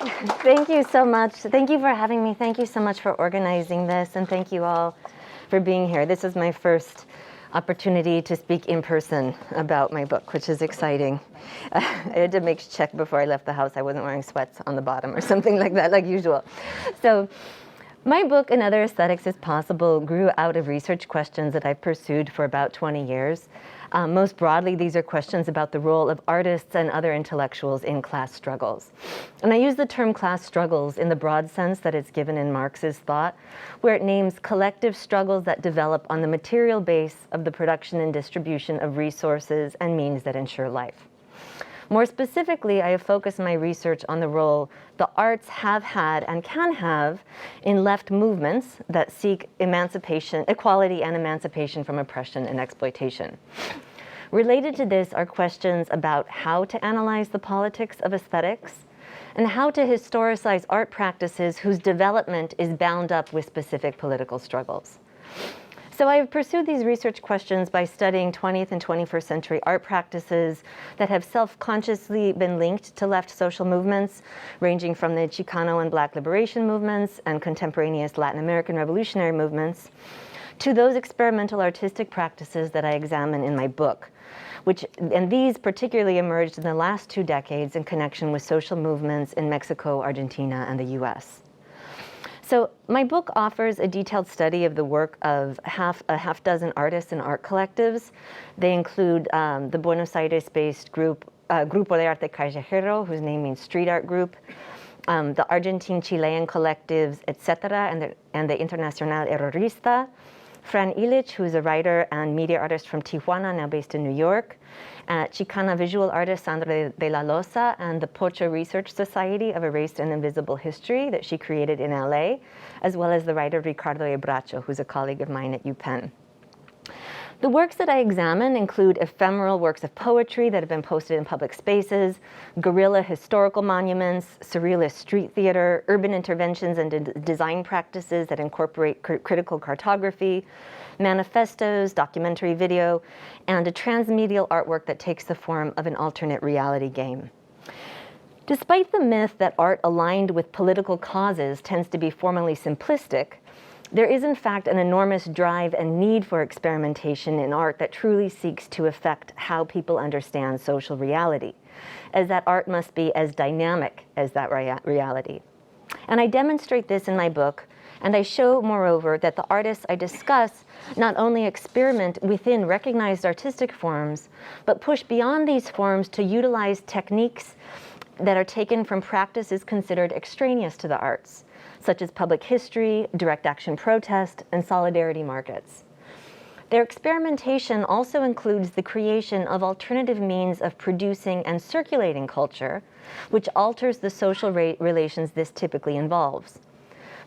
Thank you so much. Thank you for having me. Thank you so much for organizing this, and thank you all for being here. This is my first opportunity to speak in person about my book, which is exciting. I had to make check before I left the house I wasn't wearing sweats on the bottom or something like that, like usual. So my book, Another Aesthetics is Possible, grew out of research questions that I've pursued for about 20 years. Most broadly, these are questions about the role of artists and other intellectuals in class struggles. And I use the term class struggles in the broad sense that it's given in Marx's thought, where it names collective struggles that develop on the material base of the production and distribution of resources and means that ensure life. More specifically, I have focused my research on the role the arts have had and can have in left movements that seek emancipation, equality and emancipation from oppression and exploitation. Related to this are questions about how to analyze the politics of aesthetics and how to historicize art practices whose development is bound up with specific political struggles. So I have pursued these research questions by studying 20th and 21st century art practices that have self-consciously been linked to left social movements, ranging from the Chicano and Black liberation movements and contemporaneous Latin American revolutionary movements, to those experimental artistic practices that I examine in my book, and these particularly emerged in the last 2 decades in connection with social movements in Mexico, Argentina, and the US. So my book offers a detailed study of the work of a half dozen artists and art collectives. They include the Buenos Aires-based group, Grupo de Arte Callejero, whose name means street art group, the Argentine-Chilean collectives, etc., and the Internacional Errorista, Fran Illich, who is a writer and media artist from Tijuana, now based in New York, Chicana visual artist Sandra De La Llosa, and the Pocho Research Society of Erased and Invisible History that she created in LA, as well as the writer Ricardo Baracho, who's a colleague of mine at UPenn. The works that I examine include ephemeral works of poetry that have been posted in public spaces, guerrilla historical monuments, surrealist street theater, urban interventions and design practices that incorporate critical cartography, manifestos, documentary video, and a transmedial artwork that takes the form of an alternate reality game. Despite the myth that art aligned with political causes tends to be formally simplistic, there is in fact an enormous drive and need for experimentation in art that truly seeks to affect how people understand social reality, as that art must be as dynamic as that reality. And I demonstrate this in my book, and I show, moreover, that the artists I discuss not only experiment within recognized artistic forms, but push beyond these forms to utilize techniques that are taken from practices considered extraneous to the arts, such as public history, direct action protest, and solidarity markets. Their experimentation also includes the creation of alternative means of producing and circulating culture, which alters the social relations this typically involves.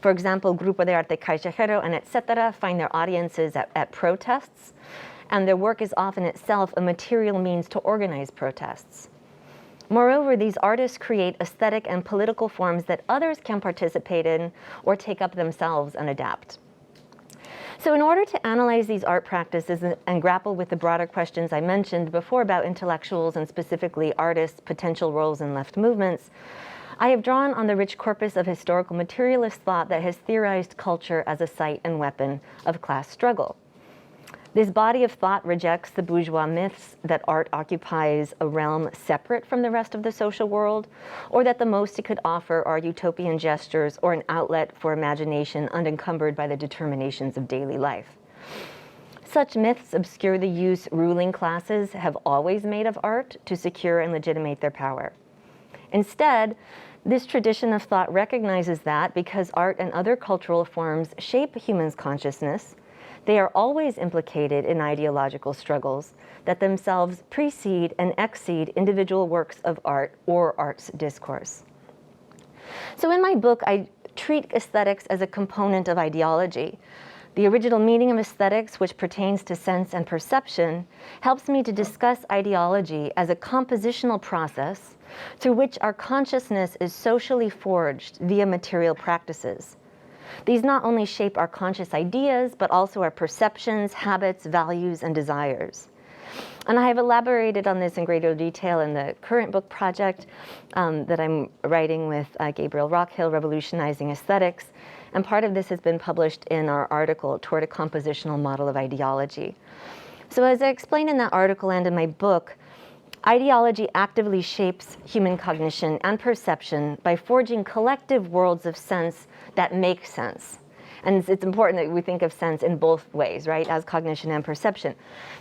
For example, Grupo de Arte Callejero and etc. find their audiences at protests, and their work is often itself a material means to organize protests. Moreover, these artists create aesthetic and political forms that others can participate in or take up themselves and adapt. So in order to analyze these art practices and grapple with the broader questions I mentioned before about intellectuals and specifically artists' potential roles in left movements, I have drawn on the rich corpus of historical materialist thought that has theorized culture as a site and weapon of class struggle. This body of thought rejects the bourgeois myths that art occupies a realm separate from the rest of the social world, or that the most it could offer are utopian gestures or an outlet for imagination unencumbered by the determinations of daily life. Such myths obscure the use ruling classes have always made of art to secure and legitimate their power. Instead, this tradition of thought recognizes that because art and other cultural forms shape humans' consciousness, they are always implicated in ideological struggles that themselves precede and exceed individual works of art or art's discourse. So in my book, I treat aesthetics as a component of ideology. The original meaning of aesthetics, which pertains to sense and perception, helps me to discuss ideology as a compositional process through which our consciousness is socially forged via material practices. These not only shape our conscious ideas, but also our perceptions, habits, values, and desires. And I have elaborated on this in greater detail in the current book project that I'm writing with Gabriel Rockhill, Revolutionizing Aesthetics. And part of this has been published in our article, Toward a Compositional Model of Ideology. So as I explained in that article and in my book, ideology actively shapes human cognition and perception by forging collective worlds of sense that make sense. And it's important that we think of sense in both ways, right, as cognition and perception.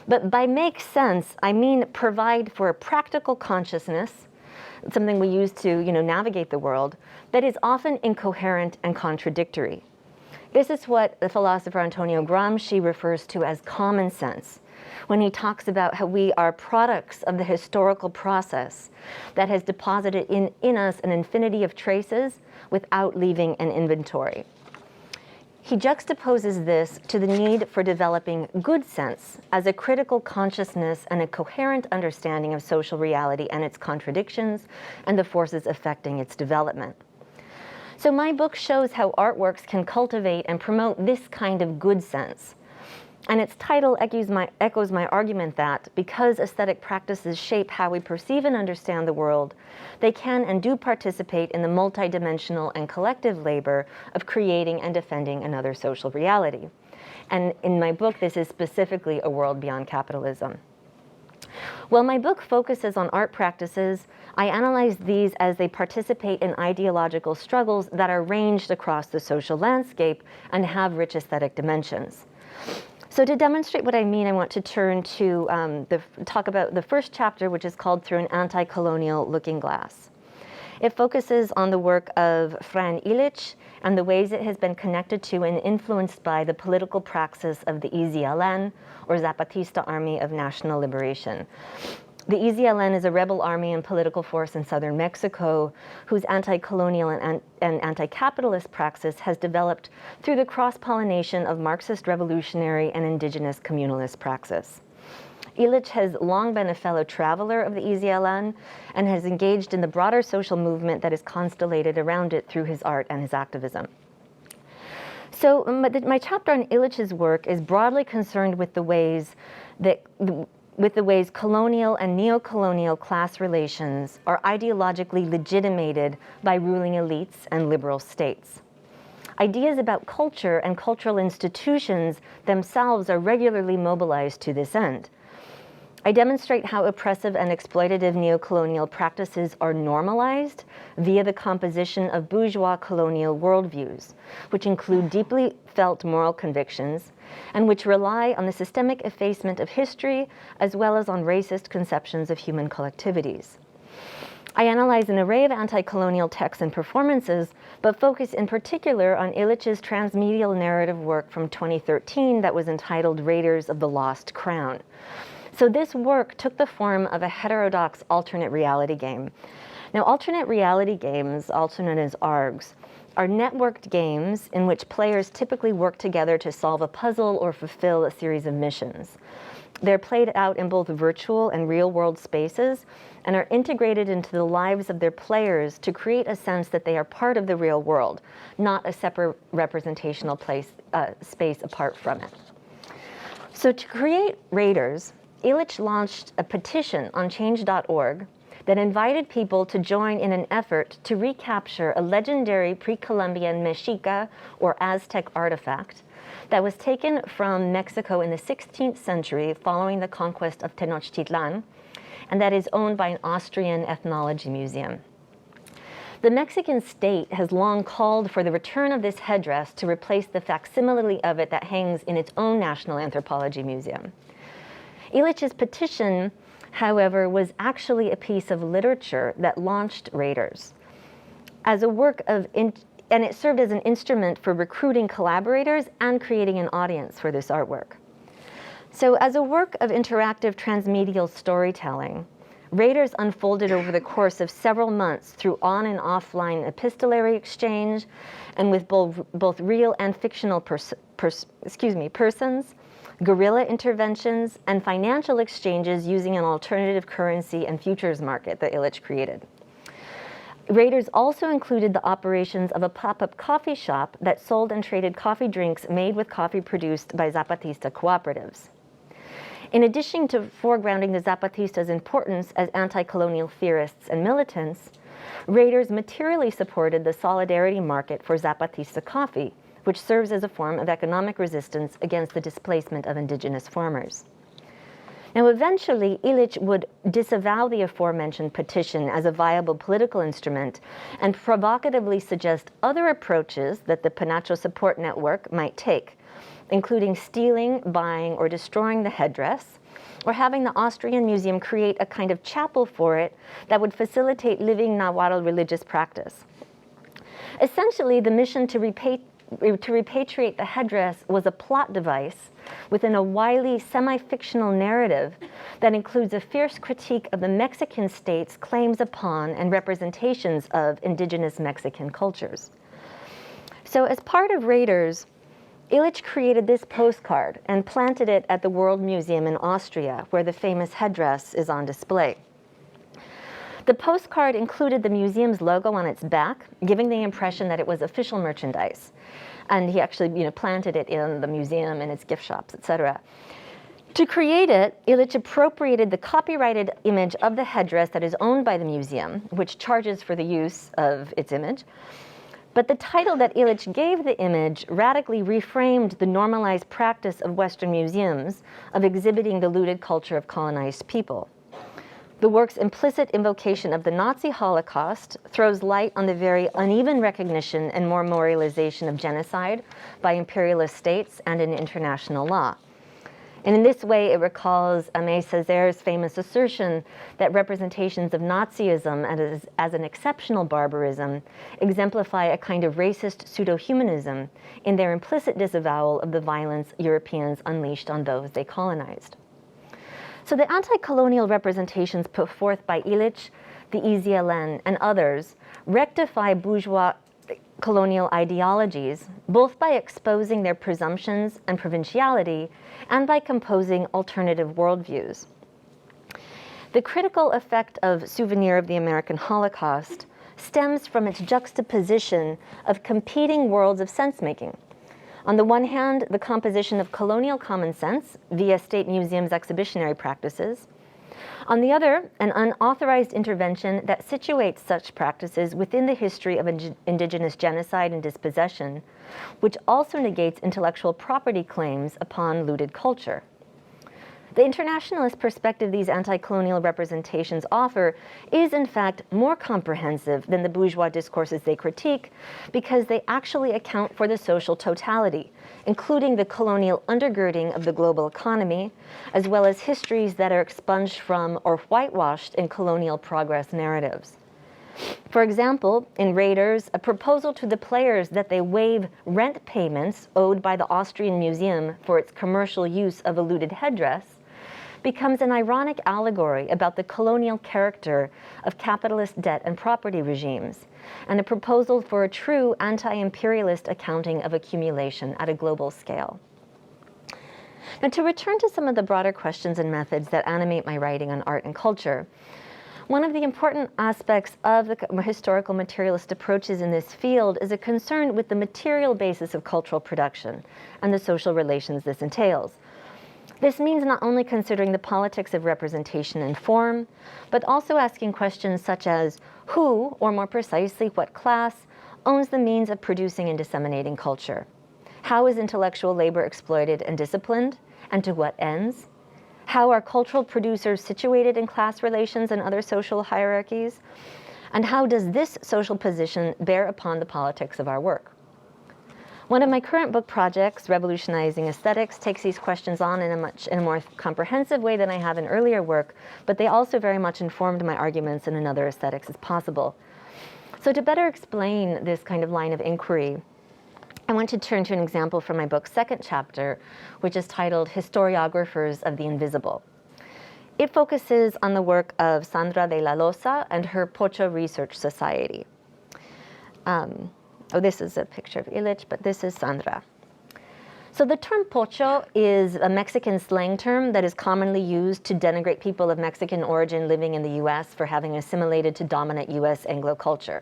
But by make sense, I mean provide for a practical consciousness, something we use to, navigate the world, that is often incoherent and contradictory. This is what the philosopher Antonio Gramsci refers to as common sense, when he talks about how we are products of the historical process that has deposited in us an infinity of traces without leaving an inventory. He juxtaposes this to the need for developing good sense as a critical consciousness and a coherent understanding of social reality and its contradictions and the forces affecting its development. So my book shows how artworks can cultivate and promote this kind of good sense. And its title echoes my argument that because aesthetic practices shape how we perceive and understand the world, they can and do participate in the multidimensional and collective labor of creating and defending another social reality. And in my book, this is specifically a world beyond capitalism. While my book focuses on art practices, I analyze these as they participate in ideological struggles that are ranged across the social landscape and have rich aesthetic dimensions. So to demonstrate what I mean, I want to turn to talk about the first chapter, which is called Through an Anti-Colonial Looking Glass. It focuses on the work of Fran Illich and the ways it has been connected to and influenced by the political praxis of the EZLN, or Zapatista Army of National Liberation. The EZLN is a rebel army and political force in southern Mexico whose anti-colonial and anti-capitalist praxis has developed through the cross-pollination of Marxist revolutionary and indigenous communalist praxis. Illich has long been a fellow traveler of the EZLN and has engaged in the broader social movement that is constellated around it through his art and his activism. So my chapter on Illich's work is broadly concerned with the ways colonial and neo-colonial class relations are ideologically legitimated by ruling elites and liberal states. Ideas about culture and cultural institutions themselves are regularly mobilized to this end. I demonstrate how oppressive and exploitative neo-colonial practices are normalized via the composition of bourgeois colonial worldviews, which include deeply felt moral convictions and which rely on the systemic effacement of history as well as on racist conceptions of human collectivities. I analyze an array of anti-colonial texts and performances, but focus in particular on Illich's transmedial narrative work from 2013 that was entitled Raiders of the Lost Crown. So this work took the form of a heterodox alternate reality game. Now, alternate reality games, also known as ARGs, are networked games in which players typically work together to solve a puzzle or fulfill a series of missions. They're played out in both virtual and real-world spaces and are integrated into the lives of their players to create a sense that they are part of the real world, not a separate representational space apart from it. So to create Raiders, Illich launched a petition on change.org that invited people to join in an effort to recapture a legendary pre-Columbian Mexica or Aztec artifact that was taken from Mexico in the 16th century following the conquest of Tenochtitlan, and that is owned by an Austrian ethnology museum. The Mexican state has long called for the return of this headdress to replace the facsimile of it that hangs in its own National Anthropology Museum. Illich's petition, however, was actually a piece of literature that launched Raiders as a work of, and it served as an instrument for recruiting collaborators and creating an audience for this artwork. So as a work of interactive transmedial storytelling, Raiders unfolded over the course of several months through on and offline epistolary exchange and with both real and fictional persons, guerrilla interventions, and financial exchanges using an alternative currency and futures market that Illich created. Raiders also included the operations of a pop-up coffee shop that sold and traded coffee drinks made with coffee produced by Zapatista cooperatives. In addition to foregrounding the Zapatistas' importance as anti-colonial theorists and militants, raiders materially supported the solidarity market for Zapatista coffee, which serves as a form of economic resistance against the displacement of indigenous farmers. Now, eventually, Illich would disavow the aforementioned petition as a viable political instrument and provocatively suggest other approaches that the Penacho support network might take, including stealing, buying, or destroying the headdress, or having the Austrian Museum create a kind of chapel for it that would facilitate living Nahuatl religious practice. Essentially, the mission to repatriate the headdress was a plot device within a wily, semi-fictional narrative that includes a fierce critique of the Mexican state's claims upon and representations of indigenous Mexican cultures. So as part of Raiders, Illich created this postcard and planted it at the World Museum in Austria, where the famous headdress is on display. The postcard included the museum's logo on its back, giving the impression that it was official merchandise. And he actually, planted it in the museum and its gift shops, etc. To create it, Illich appropriated the copyrighted image of the headdress that is owned by the museum, which charges for the use of its image. But the title that Illich gave the image radically reframed the normalized practice of Western museums of exhibiting the looted culture of colonized people. The work's implicit invocation of the Nazi Holocaust throws light on the very uneven recognition and memorialization of genocide by imperialist states and in international law. And in this way, it recalls Aimé Césaire's famous assertion that representations of Nazism as an exceptional barbarism exemplify a kind of racist pseudo-humanism in their implicit disavowal of the violence Europeans unleashed on those they colonized. So the anti-colonial representations put forth by Illich, the EZLN, and others rectify bourgeois colonial ideologies, both by exposing their presumptions and provinciality and by composing alternative worldviews. The critical effect of Souvenir of the American Holocaust stems from its juxtaposition of competing worlds of sense-making. On the one hand, the composition of colonial common sense via state museums' exhibitionary practices. On the other, an unauthorized intervention that situates such practices within the history of indigenous genocide and dispossession, which also negates intellectual property claims upon looted culture. The internationalist perspective these anti-colonial representations offer is, in fact, more comprehensive than the bourgeois discourses they critique because they actually account for the social totality, including the colonial undergirding of the global economy, as well as histories that are expunged from or whitewashed in colonial progress narratives. For example, in Raiders, a proposal to the players that they waive rent payments owed by the Austrian Museum for its commercial use of a looted headdress becomes an ironic allegory about the colonial character of capitalist debt and property regimes, and a proposal for a true anti-imperialist accounting of accumulation at a global scale. Now, to return to some of the broader questions and methods that animate my writing on art and culture, one of the important aspects of the historical materialist approaches in this field is a concern with the material basis of cultural production and the social relations this entails. This means not only considering the politics of representation and form, but also asking questions such as who, or more precisely, what class, owns the means of producing and disseminating culture? How is intellectual labor exploited and disciplined, and to what ends? How are cultural producers situated in class relations and other social hierarchies? And how does this social position bear upon the politics of our work? One of my current book projects, Revolutionizing Aesthetics, takes these questions on in a more comprehensive way than I have in earlier work, but they also very much informed my arguments in Another Aesthetics is Possible. So to better explain this kind of line of inquiry, I want to turn to an example from my book's second chapter, which is titled Historiographers of the Invisible. It focuses on the work of Sandra De La Llosa and her Pocho Research Society. This is a picture of Illich, but this is Sandra. So the term pocho is a Mexican slang term that is commonly used to denigrate people of Mexican origin living in the US for having assimilated to dominant US Anglo culture.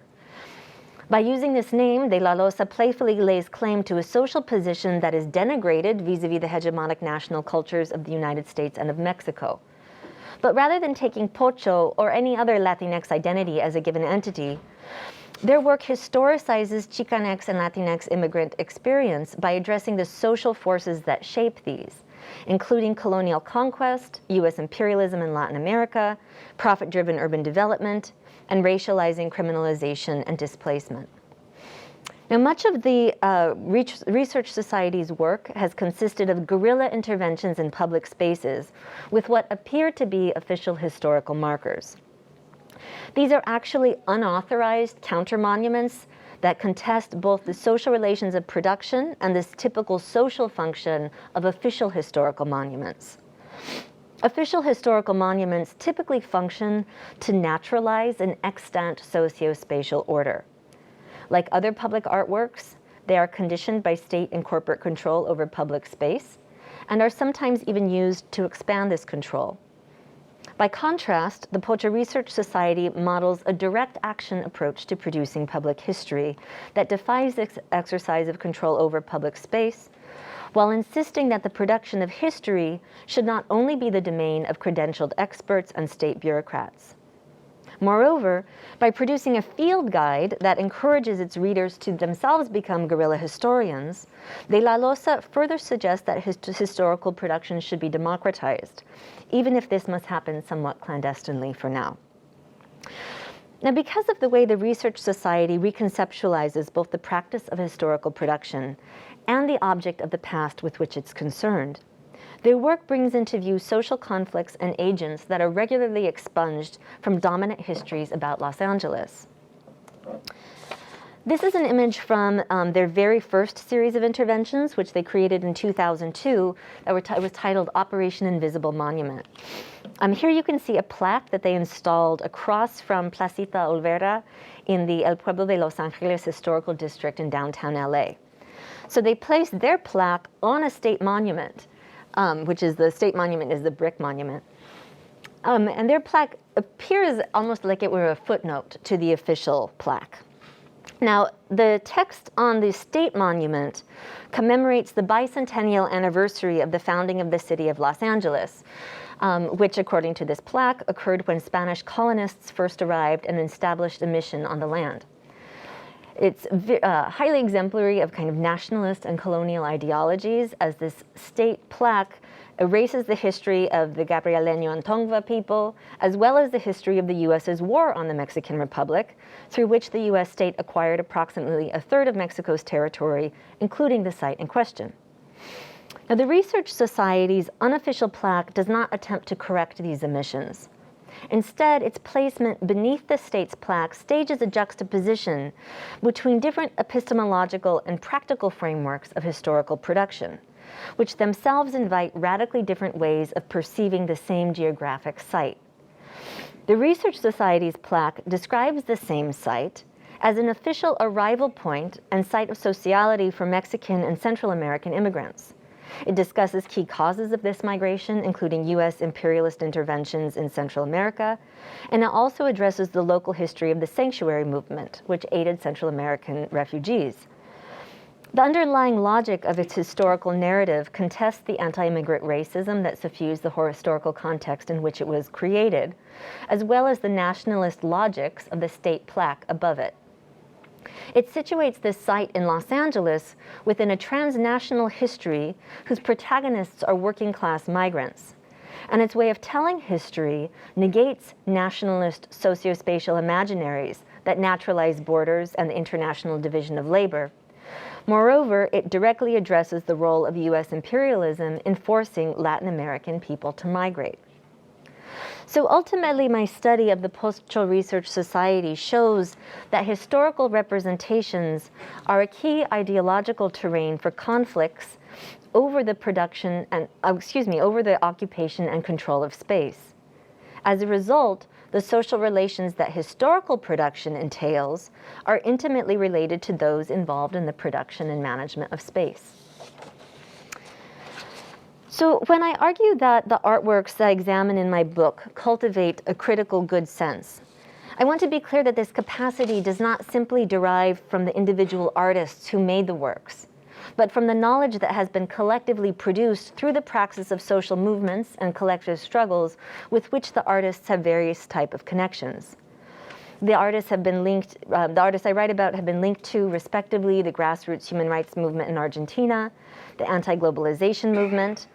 By using this name, De La Llosa playfully lays claim to a social position that is denigrated vis-a-vis the hegemonic national cultures of the United States and of Mexico. But rather than taking Pocho or any other Latinx identity as a given entity, their work historicizes Chicanx and Latinx immigrant experience by addressing the social forces that shape these, including colonial conquest, US imperialism in Latin America, profit-driven urban development, and racializing criminalization and displacement. Now, much of the Research Society's work has consisted of guerrilla interventions in public spaces with what appear to be official historical markers. These are actually unauthorized counter-monuments that contest both the social relations of production and this typical social function of official historical monuments. Official historical monuments typically function to naturalize an extant socio-spatial order. Like other public artworks, they are conditioned by state and corporate control over public space and are sometimes even used to expand this control. By contrast, the Pocho Research Society models a direct action approach to producing public history that defies this exercise of control over public space, while insisting that the production of history should not only be the domain of credentialed experts and state bureaucrats. Moreover, by producing a field guide that encourages its readers to themselves become guerrilla historians, De La Llosa further suggests that historical production should be democratized, even if this must happen somewhat clandestinely for now. Now, because of the way the Research Society reconceptualizes both the practice of historical production and the object of the past with which it's concerned, their work brings into view social conflicts and agents that are regularly expunged from dominant histories about Los Angeles. This is an image from their very first series of interventions, which they created in 2002, that was titled Operation Invisible Monument. Here you can see a plaque that they installed across from Placita Olvera in the El Pueblo de Los Angeles Historical District in downtown LA. So they placed their plaque on a state monument, which is the state monument is the brick monument. And their plaque appears almost like it were a footnote to the official plaque. Now, the text on the state monument commemorates the bicentennial anniversary of the founding of the city of Los Angeles, which, according to this plaque, occurred when Spanish colonists first arrived and established a mission on the land. It's highly exemplary of kind of nationalist and colonial ideologies, as this state plaque erases the history of the Gabrieleño and Tongva people, as well as the history of the U.S.'s war on the Mexican Republic, through which the U.S. state acquired approximately a third of Mexico's territory, including the site in question. Now, the Research Society's unofficial plaque does not attempt to correct these omissions. Instead, its placement beneath the state's plaque stages a juxtaposition between different epistemological and practical frameworks of historical production, which themselves invite radically different ways of perceiving the same geographic site. The Research Society's plaque describes the same site as an official arrival point and site of sociality for Mexican and Central American immigrants. It discusses key causes of this migration, including U.S. imperialist interventions in Central America, and it also addresses the local history of the sanctuary movement, which aided Central American refugees. The underlying logic of its historical narrative contests the anti-immigrant racism that suffused the historical context in which it was created, as well as the nationalist logics of the state plaque above it. It situates this site in Los Angeles within a transnational history whose protagonists are working-class migrants. And its way of telling history negates nationalist sociospatial imaginaries that naturalize borders and the international division of labor. Moreover, it directly addresses the role of U.S. imperialism in forcing Latin American people to migrate. So ultimately, my study of the Pocho Research Society shows that historical representations are a key ideological terrain for conflicts over the production and, over the occupation and control of space. As a result, the social relations that historical production entails are intimately related to those involved in the production and management of space. So when I argue that the artworks that I examine in my book cultivate a critical good sense, I want to be clear that this capacity does not simply derive from the individual artists who made the works, but from the knowledge that has been collectively produced through the praxis of social movements and collective struggles with which the artists have various type of connections. The artists have been linked, the artists I write about have been linked to, respectively, the grassroots human rights movement in Argentina, the anti-globalization movement,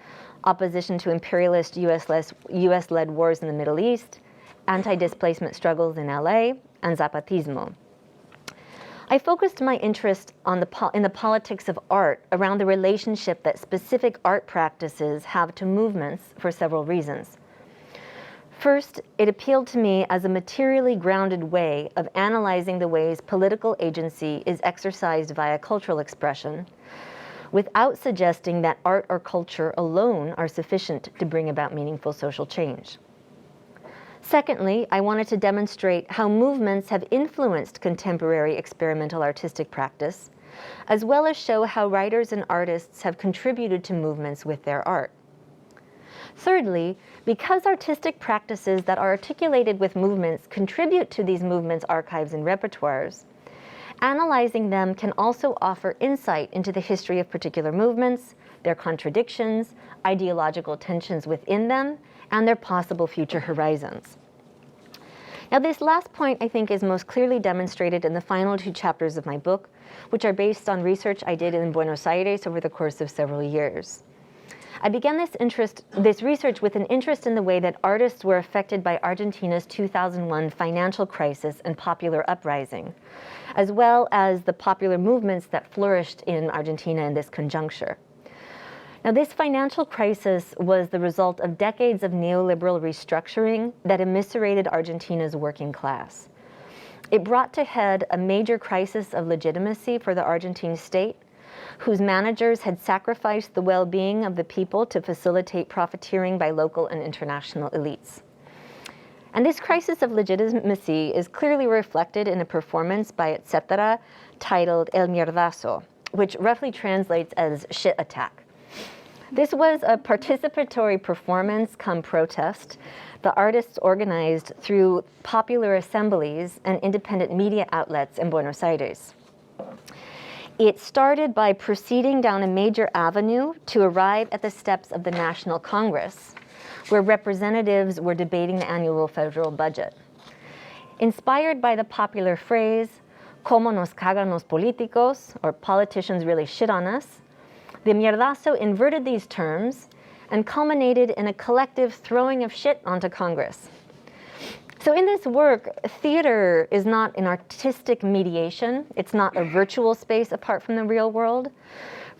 opposition to imperialist US-led wars in the Middle East, anti-displacement struggles in LA, and Zapatismo. I focused my interest in the politics of art around the relationship that specific art practices have to movements for several reasons. First, it appealed to me as a materially grounded way of analyzing the ways political agency is exercised via cultural expression, without suggesting that art or culture alone are sufficient to bring about meaningful social change. Secondly, I wanted to demonstrate how movements have influenced contemporary experimental artistic practice, as well as show how writers and artists have contributed to movements with their art. Thirdly, because artistic practices that are articulated with movements contribute to these movements' archives and repertoires, analyzing them can also offer insight into the history of particular movements, their contradictions, ideological tensions within them, and their possible future horizons. Now, this last point, I think, is most clearly demonstrated in the final 2 chapters of my book, which are based on research I did in Buenos Aires over the course of several years. I began this research with an interest in the way that artists were affected by Argentina's 2001 financial crisis and popular uprising, as well as the popular movements that flourished in Argentina in this conjuncture. Now, this financial crisis was the result of decades of neoliberal restructuring that eviscerated Argentina's working class. It brought to head a major crisis of legitimacy for the Argentine state, whose managers had sacrificed the well-being of the people to facilitate profiteering by local and international elites. And this crisis of legitimacy is clearly reflected in a performance by Etc. titled El Mierdazo, which roughly translates as shit attack. This was a participatory performance come protest the artists organized through popular assemblies and independent media outlets in Buenos Aires. It started by proceeding down a major avenue to arrive at the steps of the National Congress, where representatives were debating the annual federal budget. Inspired by the popular phrase, "Cómo nos cagan los políticos," or politicians really shit on us, the Mierdazo inverted these terms and culminated in a collective throwing of shit onto Congress. So in this work, theater is not an artistic mediation. It's not a virtual space apart from the real world.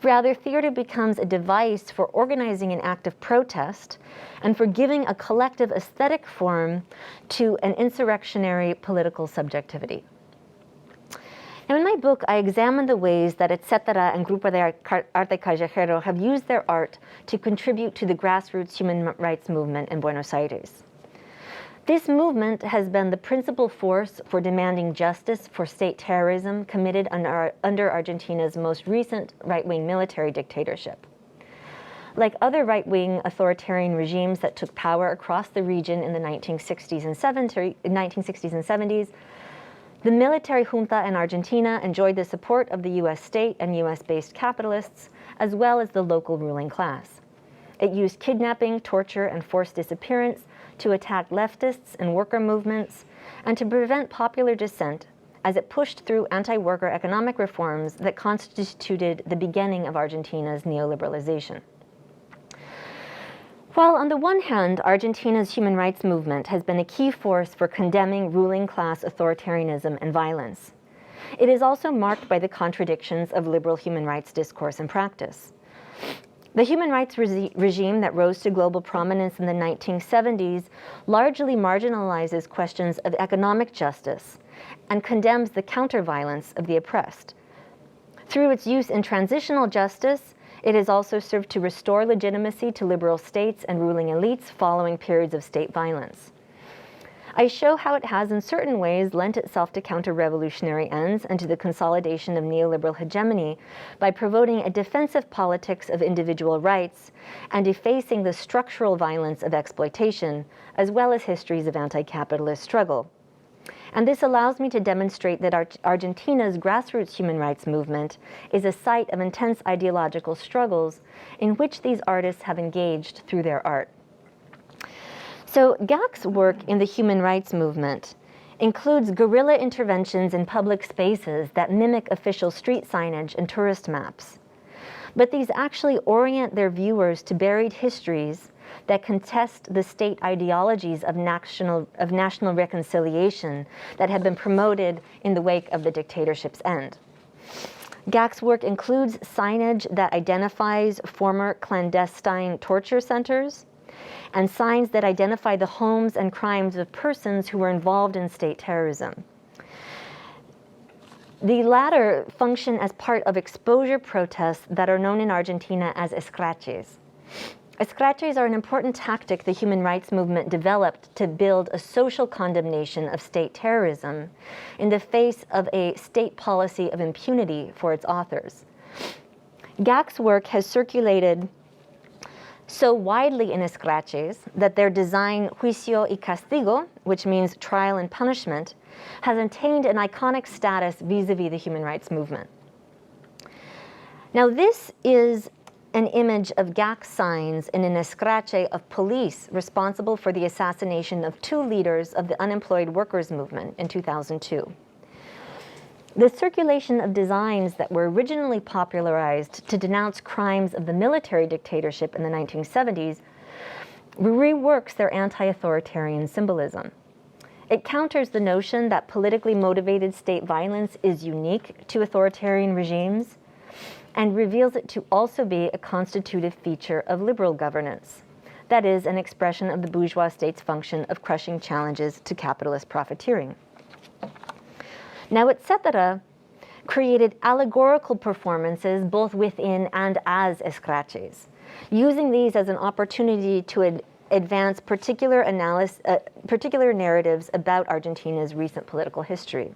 Rather, theater becomes a device for organizing an act of protest and for giving a collective aesthetic form to an insurrectionary political subjectivity. Now, in my book, I examine the ways that Etc. and Grupo de Arte Callejero have used their art to contribute to the grassroots human rights movement in Buenos Aires. This movement has been the principal force for demanding justice for state terrorism committed under Argentina's most recent right-wing military dictatorship. Like other right-wing authoritarian regimes that took power across the region in the 1960s and 70s, the military junta in Argentina enjoyed the support of the US state and US-based capitalists, as well as the local ruling class. It used kidnapping, torture, and forced disappearance to attack leftists and worker movements, and to prevent popular dissent as it pushed through anti-worker economic reforms that constituted the beginning of Argentina's neoliberalization. While on the one hand, Argentina's human rights movement has been a key force for condemning ruling class authoritarianism and violence, it is also marked by the contradictions of liberal human rights discourse and practice. The human rights regime that rose to global prominence in the 1970s largely marginalizes questions of economic justice and condemns the counter-violence of the oppressed. Through its use in transitional justice, it has also served to restore legitimacy to liberal states and ruling elites following periods of state violence. I show how it has in certain ways lent itself to counter-revolutionary ends and to the consolidation of neoliberal hegemony by promoting a defensive politics of individual rights and effacing the structural violence of exploitation, as well as histories of anti-capitalist struggle. And this allows me to demonstrate that Argentina's grassroots human rights movement is a site of intense ideological struggles in which these artists have engaged through their art. So GAC's work in the human rights movement includes guerrilla interventions in public spaces that mimic official street signage and tourist maps. But these actually orient their viewers to buried histories that contest the state ideologies of national reconciliation that have been promoted in the wake of the dictatorship's end. GAC's work includes signage that identifies former clandestine torture centers and signs that identify the homes and crimes of persons who were involved in state terrorism. The latter function as part of exposure protests that are known in Argentina as escraches. Escraches are an important tactic the human rights movement developed to build a social condemnation of state terrorism in the face of a state policy of impunity for its authors. GAC's work has circulated so widely in escraches that their design, juicio y castigo, which means trial and punishment, has attained an iconic status vis-a-vis the human rights movement. Now, this is an image of GAC signs in an escrache of police responsible for the assassination of 2 leaders of the unemployed workers movement in 2002. The circulation of designs that were originally popularized to denounce crimes of the military dictatorship in the 1970s reworks their anti-authoritarian symbolism. It counters the notion that politically motivated state violence is unique to authoritarian regimes and reveals it to also be a constitutive feature of liberal governance. That is, an expression of the bourgeois state's function of crushing challenges to capitalist profiteering. Now, etc. created allegorical performances both within and as escraches, using these as an opportunity to advance particular narratives about Argentina's recent political history.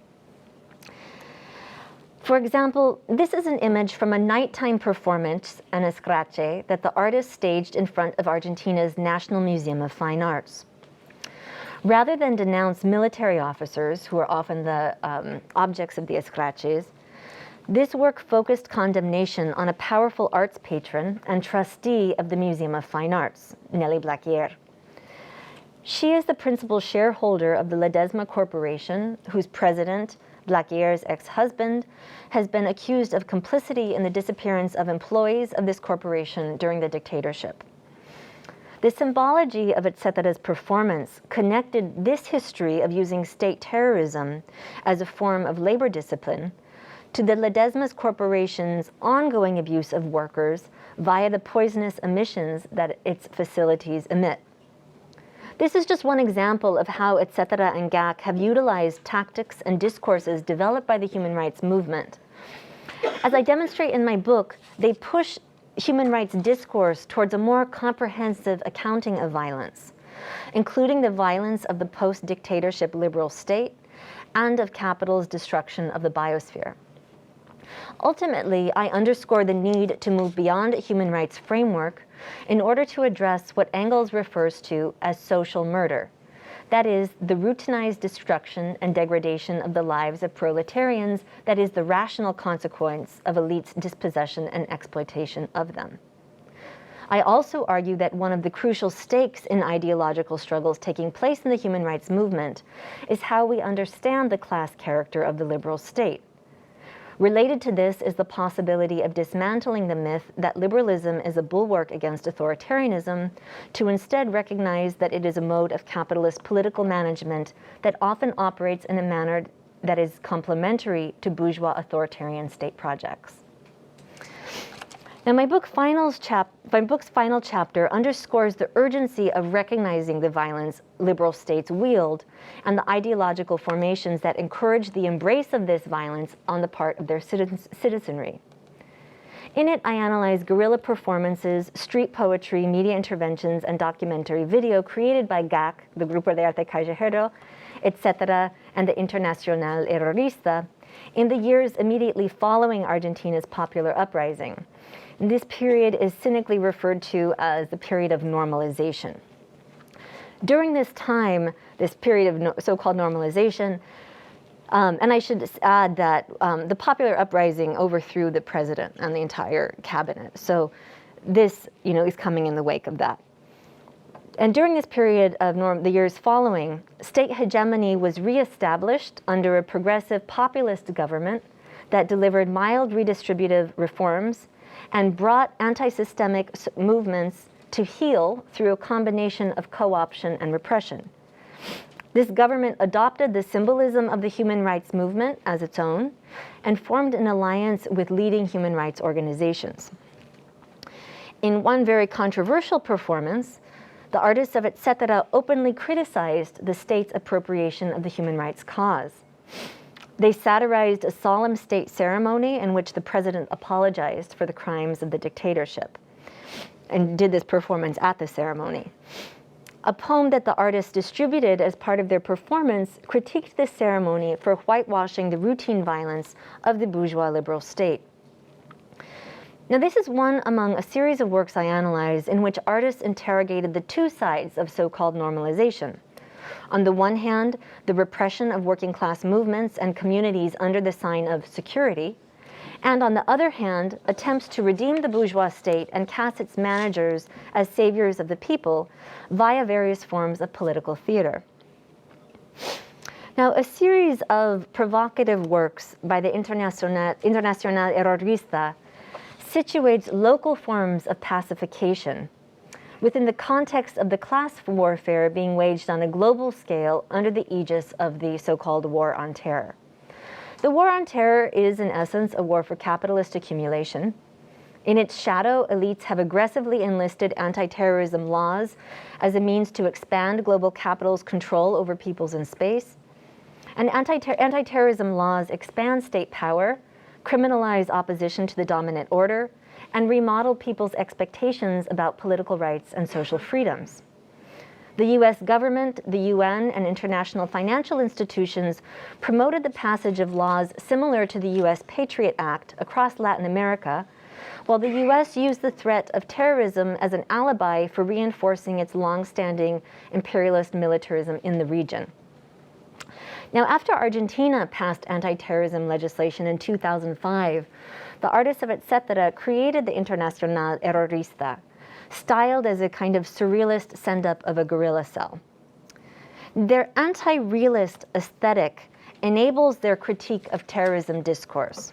For example, this is an image from a nighttime performance, an escrache, that the artist staged in front of Argentina's National Museum of Fine Arts. Rather than denounce military officers, who are often the objects of the escraches, this work focused condemnation on a powerful arts patron and trustee of the Museum of Fine Arts, Nelly Blaquier. She is the principal shareholder of the Ledesma Corporation, whose president, Blaquier's ex-husband, has been accused of complicity in the disappearance of employees of this corporation during the dictatorship. The symbology of Etcetera's performance connected this history of using state terrorism as a form of labor discipline to the Ledesma Corporation's ongoing abuse of workers via the poisonous emissions that its facilities emit. This is just one example of how Etcetera and GAC have utilized tactics and discourses developed by the human rights movement. As I demonstrate in my book, they push human rights discourse towards a more comprehensive accounting of violence, including the violence of the post-dictatorship liberal state and of capital's destruction of the biosphere. Ultimately, I underscore the need to move beyond a human rights framework in order to address what Engels refers to as social murder, that is, the routinized destruction and degradation of the lives of proletarians that is the rational consequence of elites' dispossession and exploitation of them. I also argue that one of the crucial stakes in ideological struggles taking place in the human rights movement is how we understand the class character of the liberal state. Related to this is the possibility of dismantling the myth that liberalism is a bulwark against authoritarianism to instead recognize that it is a mode of capitalist political management that often operates in a manner that is complementary to bourgeois authoritarian state projects. Now, my book's final chapter underscores the urgency of recognizing the violence liberal states wield and the ideological formations that encourage the embrace of this violence on the part of their citizenry. In it, I analyze guerrilla performances, street poetry, media interventions, and documentary video created by GAC, the Grupo de Arte Callejero, etc., and the Internacional Errorista, in the years immediately following Argentina's popular uprising. This period is cynically referred to as the period of normalization. During this time, this period of so-called normalization, And I should add that the popular uprising overthrew the president and the entire cabinet. So this, is coming in the wake of that. And during this period of the years following, state hegemony was reestablished under a progressive populist government that delivered mild redistributive reforms and brought anti-systemic movements to heal through a combination of co-option and repression. This government adopted the symbolism of the human rights movement as its own and formed an alliance with leading human rights organizations. In one very controversial performance, the artists of Etc. openly criticized the state's appropriation of the human rights cause. They satirized a solemn state ceremony in which the president apologized for the crimes of the dictatorship and did this performance at the ceremony. A poem that the artists distributed as part of their performance critiqued this ceremony for whitewashing the routine violence of the bourgeois liberal state. Now, this is one among a series of works I analyzed in which artists interrogated the two sides of so-called normalization. On the one hand, the repression of working class movements and communities under the sign of security, and on the other hand, attempts to redeem the bourgeois state and cast its managers as saviors of the people via various forms of political theater. Now, a series of provocative works by the Internacional Errorista situates local forms of pacification within the context of the class warfare being waged on a global scale under the aegis of the so-called War on Terror. The War on Terror is, in essence, a war for capitalist accumulation. In its shadow, elites have aggressively enlisted anti-terrorism laws as a means to expand global capital's control over peoples in space. And anti-terrorism laws expand state power, criminalize opposition to the dominant order, and remodel people's expectations about political rights and social freedoms. The US government, the UN, and international financial institutions promoted the passage of laws similar to the US Patriot Act across Latin America, while the US used the threat of terrorism as an alibi for reinforcing its long-standing imperialist militarism in the region. Now, after Argentina passed anti-terrorism legislation in 2005, the artists of Etc. created the Internacional Errorista, styled as a kind of surrealist send-up of a guerrilla cell. Their anti-realist aesthetic enables their critique of terrorism discourse.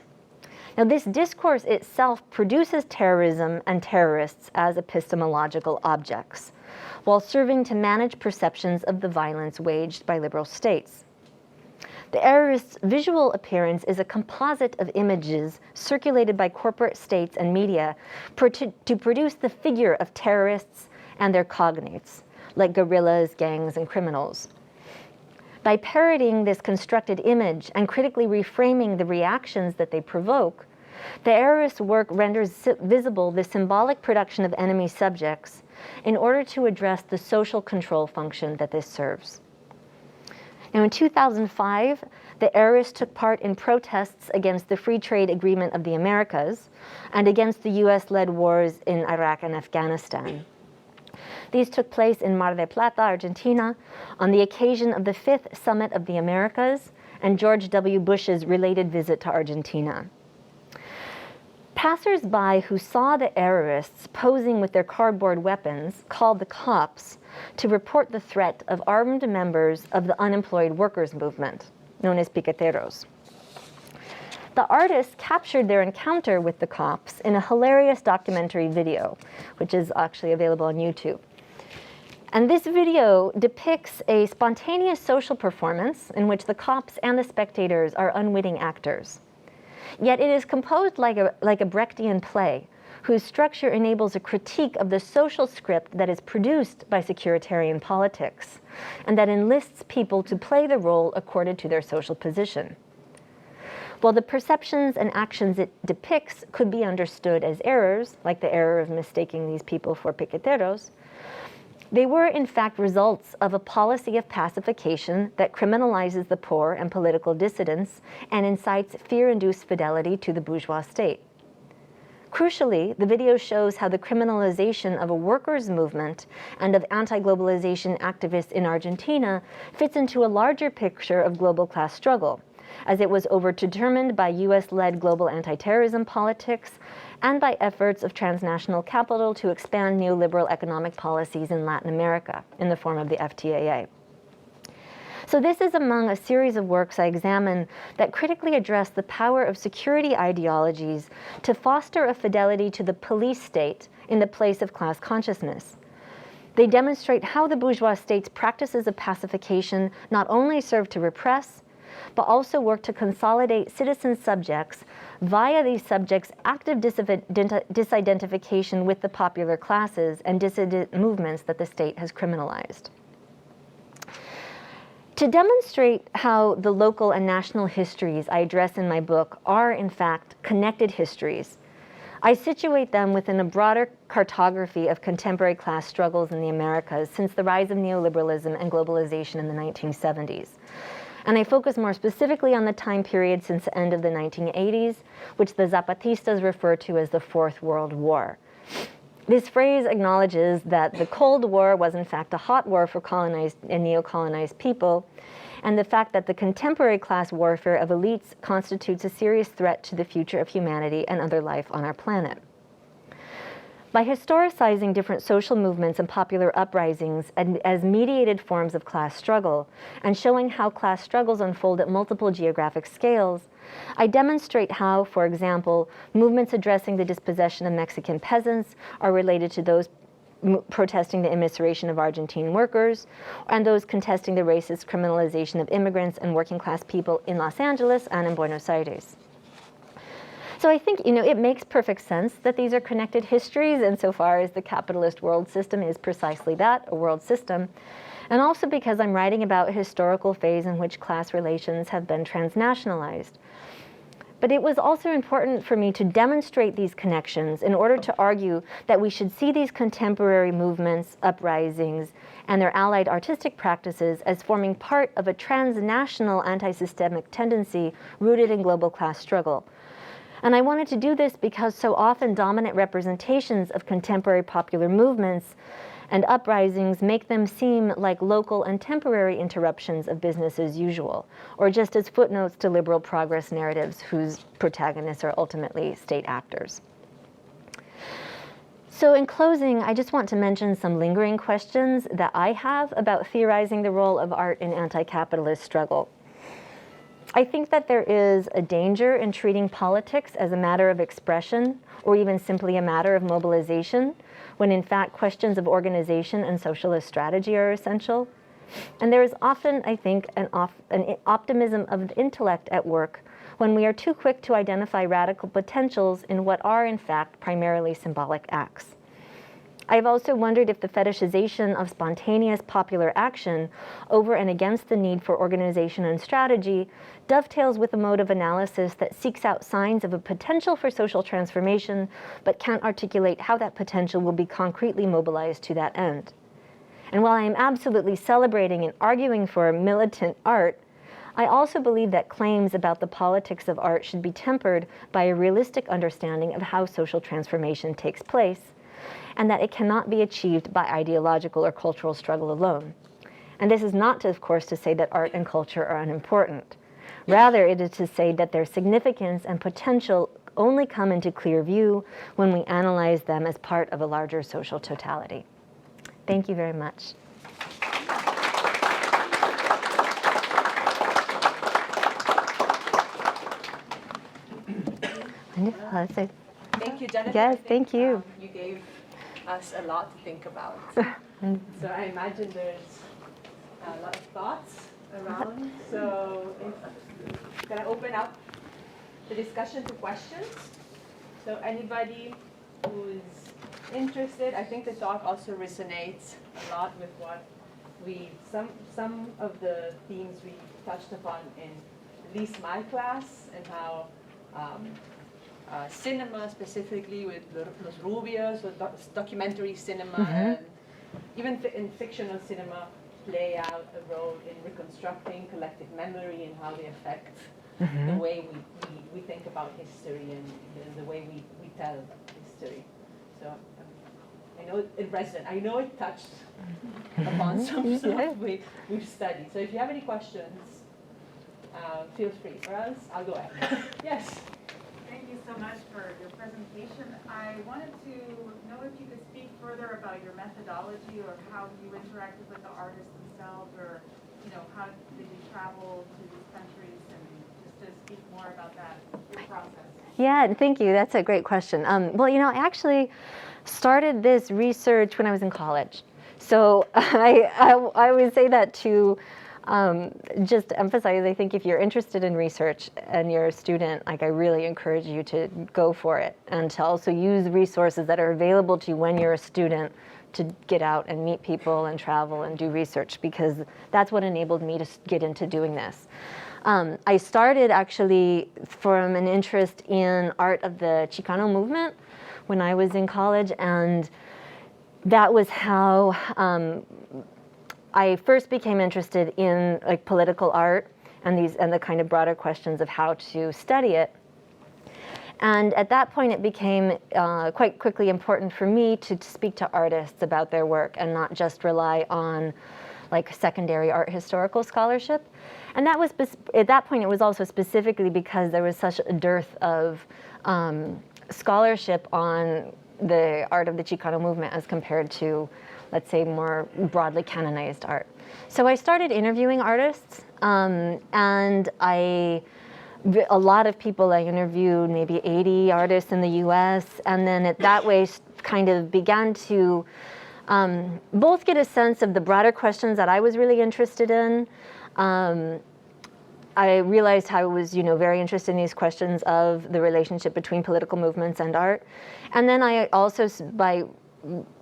Now, this discourse itself produces terrorism and terrorists as epistemological objects, while serving to manage perceptions of the violence waged by liberal states. The errorist's visual appearance is a composite of images circulated by corporate states and media to produce the figure of terrorists and their cognates, like guerrillas, gangs, and criminals. By parodying this constructed image and critically reframing the reactions that they provoke, the errorist's work renders visible the symbolic production of enemy subjects in order to address the social control function that this serves. Now, in 2005, the errorists took part in protests against the Free Trade Agreement of the Americas and against the US-led wars in Iraq and Afghanistan. These took place in Mar del Plata, Argentina, on the occasion of the 5th Summit of the Americas and George W. Bush's related visit to Argentina. Passers-by who saw the errorists posing with their cardboard weapons called the cops to report the threat of armed members of the unemployed workers movement, known as piqueteros. The artists captured their encounter with the cops in a hilarious documentary video, which is actually available on YouTube. And this video depicts a spontaneous social performance in which the cops and the spectators are unwitting actors. Yet it is composed like a Brechtian play, whose structure enables a critique of the social script that is produced by securitarian politics, and that enlists people to play the role accorded to their social position. While the perceptions and actions it depicts could be understood as errors, like the error of mistaking these people for piqueteros, they were in fact results of a policy of pacification that criminalizes the poor and political dissidents and incites fear-induced fidelity to the bourgeois state. Crucially, the video shows how the criminalization of a workers' movement and of anti-globalization activists in Argentina fits into a larger picture of global class struggle, as it was overdetermined by US-led global anti-terrorism politics and by efforts of transnational capital to expand neoliberal economic policies in Latin America in the form of the FTAA. So this is among a series of works I examine that critically address the power of security ideologies to foster a fidelity to the police state in the place of class consciousness. They demonstrate how the bourgeois state's practices of pacification not only serve to repress, but also work to consolidate citizen subjects via these subjects' active disidentification with the popular classes and dissident movements that the state has criminalized. To demonstrate how the local and national histories I address in my book are, in fact, connected histories, I situate them within a broader cartography of contemporary class struggles in the Americas since the rise of neoliberalism and globalization in the 1970s. And I focus more specifically on the time period since the end of the 1980s, which the Zapatistas refer to as the Fourth World War. This phrase acknowledges that the Cold War was in fact a hot war for colonized and neo-colonized people, and the fact that the contemporary class warfare of elites constitutes a serious threat to the future of humanity and other life on our planet. By historicizing different social movements and popular uprisings as mediated forms of class struggle, and showing how class struggles unfold at multiple geographic scales, I demonstrate how, for example, movements addressing the dispossession of Mexican peasants are related to those protesting the immiseration of Argentine workers, and those contesting the racist criminalization of immigrants and working class people in Los Angeles and in Buenos Aires. So I think, it makes perfect sense that these are connected histories insofar as the capitalist world system is precisely that, a world system, and also because I'm writing about a historical phase in which class relations have been transnationalized. But it was also important for me to demonstrate these connections in order to argue that we should see these contemporary movements, uprisings, and their allied artistic practices as forming part of a transnational anti-systemic tendency rooted in global class struggle. And I wanted to do this because so often dominant representations of contemporary popular movements and uprisings make them seem like local and temporary interruptions of business as usual, or just as footnotes to liberal progress narratives whose protagonists are ultimately state actors. So in closing, I just want to mention some lingering questions that I have about theorizing the role of art in anti-capitalist struggle. I think that there is a danger in treating politics as a matter of expression, or even simply a matter of mobilization, when in fact questions of organization and socialist strategy are essential. And there is often, I think, an optimism of the intellect at work when we are too quick to identify radical potentials in what are in fact primarily symbolic acts. I've also wondered if the fetishization of spontaneous popular action over and against the need for organization and strategy dovetails with a mode of analysis that seeks out signs of a potential for social transformation, but can't articulate how that potential will be concretely mobilized to that end. And while I am absolutely celebrating and arguing for militant art, I also believe that claims about the politics of art should be tempered by a realistic understanding of how social transformation takes place, and that it cannot be achieved by ideological or cultural struggle alone. And this is not, of course, to say that art and culture are unimportant. Rather, it is to say that their significance and potential only come into clear view when we analyze them as part of a larger social totality. Thank you very much. Thank you, Jennifer. Yes, thank you. You gave us a lot to think about. So I imagine there's a lot of thoughts around. So can I open up the discussion to questions? So anybody who's interested, I think the talk also resonates a lot with what some of the themes we touched upon in at least my class, and how cinema, specifically with Los Rubios, or documentary cinema, and even in fictional cinema, play out a role in reconstructing collective memory and how they affect the way we think about history and the way we tell history. So I know it resonated. I know it touched upon some stuff we've studied. So if you have any questions, feel free. Or else, I'll go ahead. Yes. Thank you so much for your presentation. I wanted to know if you could speak further about your methodology or how you interacted with the artists themselves, or how did you travel to these countries, and just to speak more about that, your process. Yeah, thank you. That's a great question. Well, I actually started this research when I was in college. So I would say that to just emphasize, I think if you're interested in research and you're a student, I really encourage you to go for it, and to also use resources that are available to you when you're a student to get out and meet people and travel and do research, because that's what enabled me to get into doing this. I started actually from an interest in art of the Chicano movement when I was in college, and that was how I first became interested in political art and the kind of broader questions of how to study it. And at that point, it became quite quickly important for me to speak to artists about their work and not just rely on secondary art historical scholarship. And that was, at that point, it was also specifically because there was such a dearth of scholarship on the art of the Chicano movement as compared to, let's say, more broadly canonized art. So I started interviewing artists, and a lot of people I interviewed, maybe 80 artists in the US, and then that way kind of began to both get a sense of the broader questions that I was really interested in. I realized how I was, very interested in these questions of the relationship between political movements and art. And then I also, by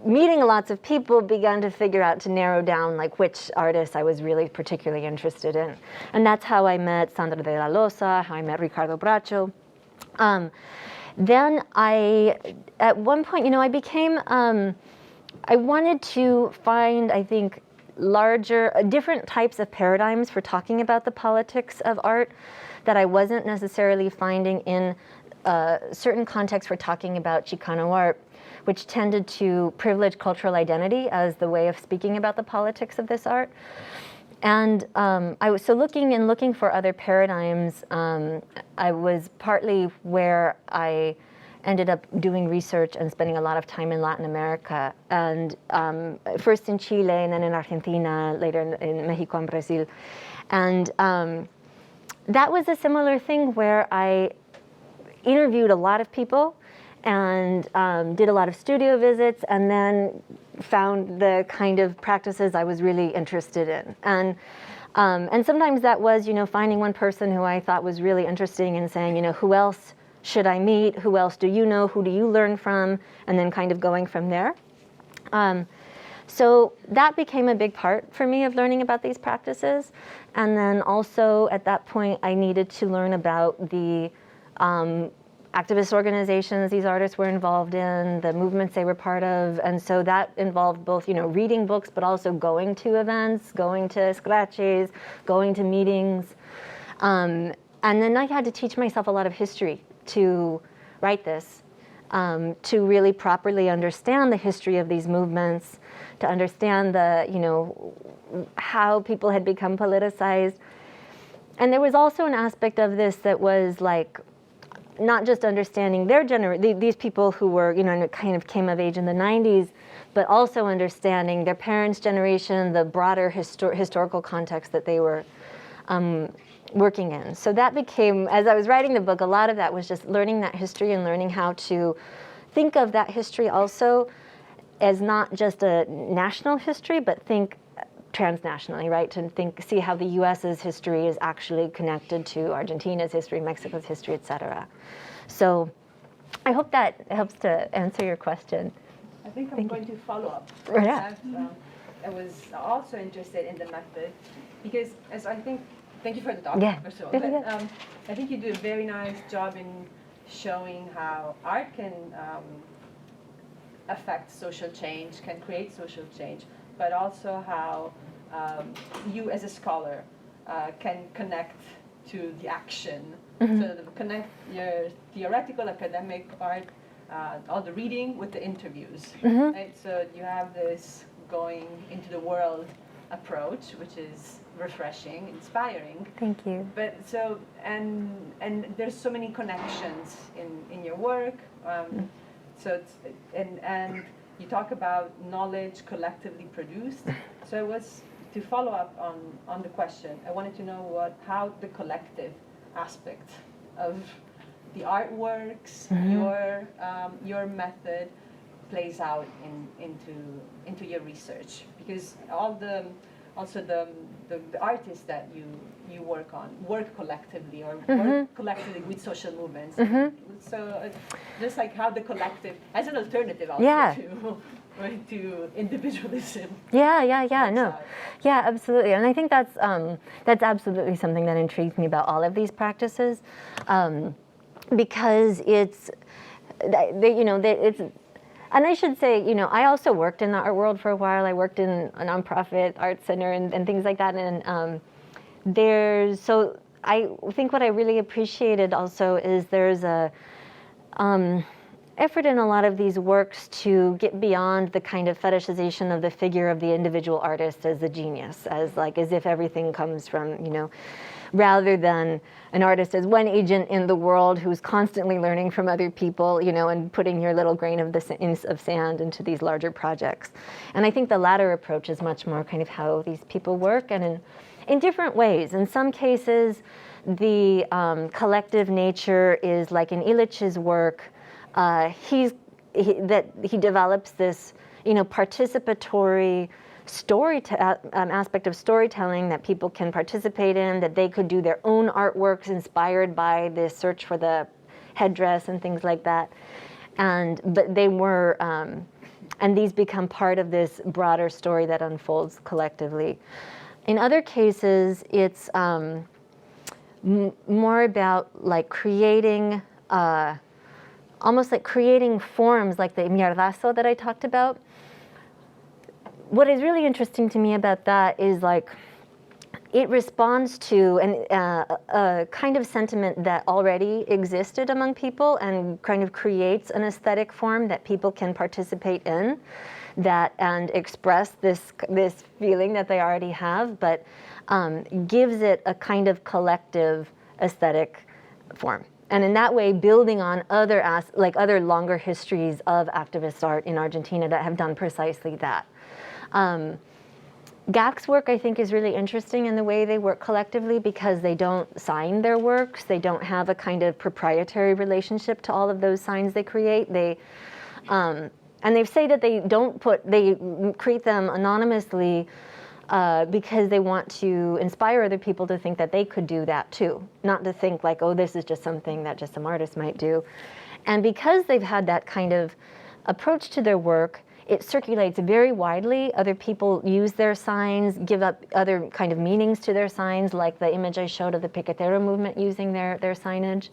meeting lots of people, began to figure out to narrow down which artists I was really particularly interested in. And that's how I met Sandra De La Llosa, how I met Ricardo Baracho. Then at one point, I became, I wanted to find, I think, different types of paradigms for talking about the politics of art that I wasn't necessarily finding in certain contexts for talking about Chicano art, which tended to privilege cultural identity as the way of speaking about the politics of this art. And I was looking for other paradigms. I was partly where I ended up doing research and spending a lot of time in Latin America, and first in Chile and then in Argentina, later in Mexico and Brazil. And that was a similar thing where I interviewed a lot of people and did a lot of studio visits, and then found the kind of practices I was really interested in. And sometimes that was, finding one person who I thought was really interesting and saying, who else should I meet? Who else do you know? Who do you learn from? And then kind of going from there. So that became a big part for me of learning about these practices. And then also at that point, I needed to learn about the activist organizations these artists were involved in, the movements they were part of. And so that involved both, reading books, but also going to events, going to scratches, going to meetings. And then I had to teach myself a lot of history to write this, to really properly understand the history of these movements, to understand how people had become politicized. And there was also an aspect of this that was not just understanding their these people who were, kind of came of age in the 90s, but also understanding their parents' generation, the broader historical context that they were working in. So that became, as I was writing the book, a lot of that was just learning that history and learning how to think of that history also as not just a national history, but think transnationally, right? To see how the US's history is actually connected to Argentina's history, Mexico's history, et cetera. So I hope that helps to answer your question. I think I'm going to follow up. Yeah. I was also interested in the method because, thank you for the talk, first of all. But, I think you do a very nice job in showing how art can affect social change, can create social change, but also how you as a scholar can connect to the action. Mm-hmm. So connect your theoretical, academic art, all the reading with the interviews. Mm-hmm. Right? So you have this going into the world approach, which is refreshing, inspiring. Thank you. But so, and there's so many connections in your work. So it's, and you talk about knowledge collectively produced. So it was to follow up on the question. I wanted to know how the collective aspect of the artworks, your method plays out into your research, because also the artists that you work on work collectively or work collectively with social movements. So just like how the collective as an alternative also to individualism. No, yeah, absolutely, and I think that's absolutely something that intrigues me about all of these practices, because it's, it's. And I should say, I also worked in the art world for a while. I worked in a nonprofit art center and things like that. And so I think what I really appreciated also is there's a effort in a lot of these works to get beyond the kind of fetishization of the figure of the individual artist as a genius, as if everything comes from, rather than an artist as one agent in the world who's constantly learning from other people, and putting your little grain of sand into these larger projects. And I think the latter approach is much more kind of how these people work, and in different ways. In some cases, the collective nature is like in Illich's work. He develops this, participatory aspect of storytelling that people can participate in, that they could do their own artworks inspired by the search for the headdress and things like that. But they were, and these become part of this broader story that unfolds collectively. In other cases, it's more about creating, almost like creating forms like the mierdazo that I talked about. What is really interesting to me about that is it responds to a kind of sentiment that already existed among people and kind of creates an aesthetic form that people can participate in, and express this feeling that they already have, but gives it a kind of collective aesthetic form. And in that way, building on other longer histories of activist art in Argentina that have done precisely that. GAC's work, I think, is really interesting in the way they work collectively, because they don't sign their works. They don't have a kind of proprietary relationship to all of those signs they create. And they say that they create them anonymously because they want to inspire other people to think that they could do that too. Not to think oh, this is just something that just some artist might do. And because they've had that kind of approach to their work, it circulates very widely. Other people use their signs, give up other kind of meanings to their signs, like the image I showed of the Piquetero movement using their signage.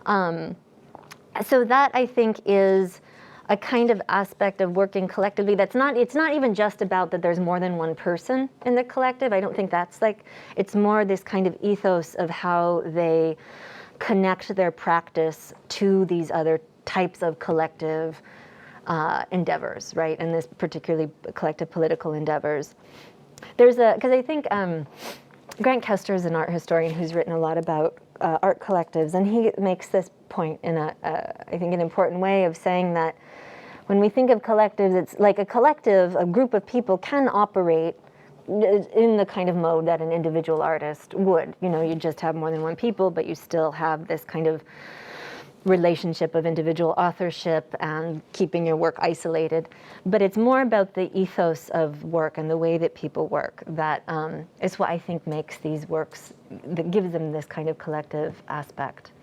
So that, I think, is a kind of aspect of working collectively it's not even just about that there's more than one person in the collective. I don't think that's it's more this kind of ethos of how they connect their practice to these other types of collective endeavors, right? And this particularly collective political endeavors. Because I think Grant Kester is an art historian who's written a lot about art collectives, and he makes this point in I think an important way of saying that when we think of collectives, it's like a collective, a group of people can operate in the kind of mode that an individual artist would. You just have more than one people, but you still have this kind of relationship of individual authorship and keeping your work isolated. But it's more about the ethos of work and the way that people work that is what I think makes these works, that gives them this kind of collective aspect.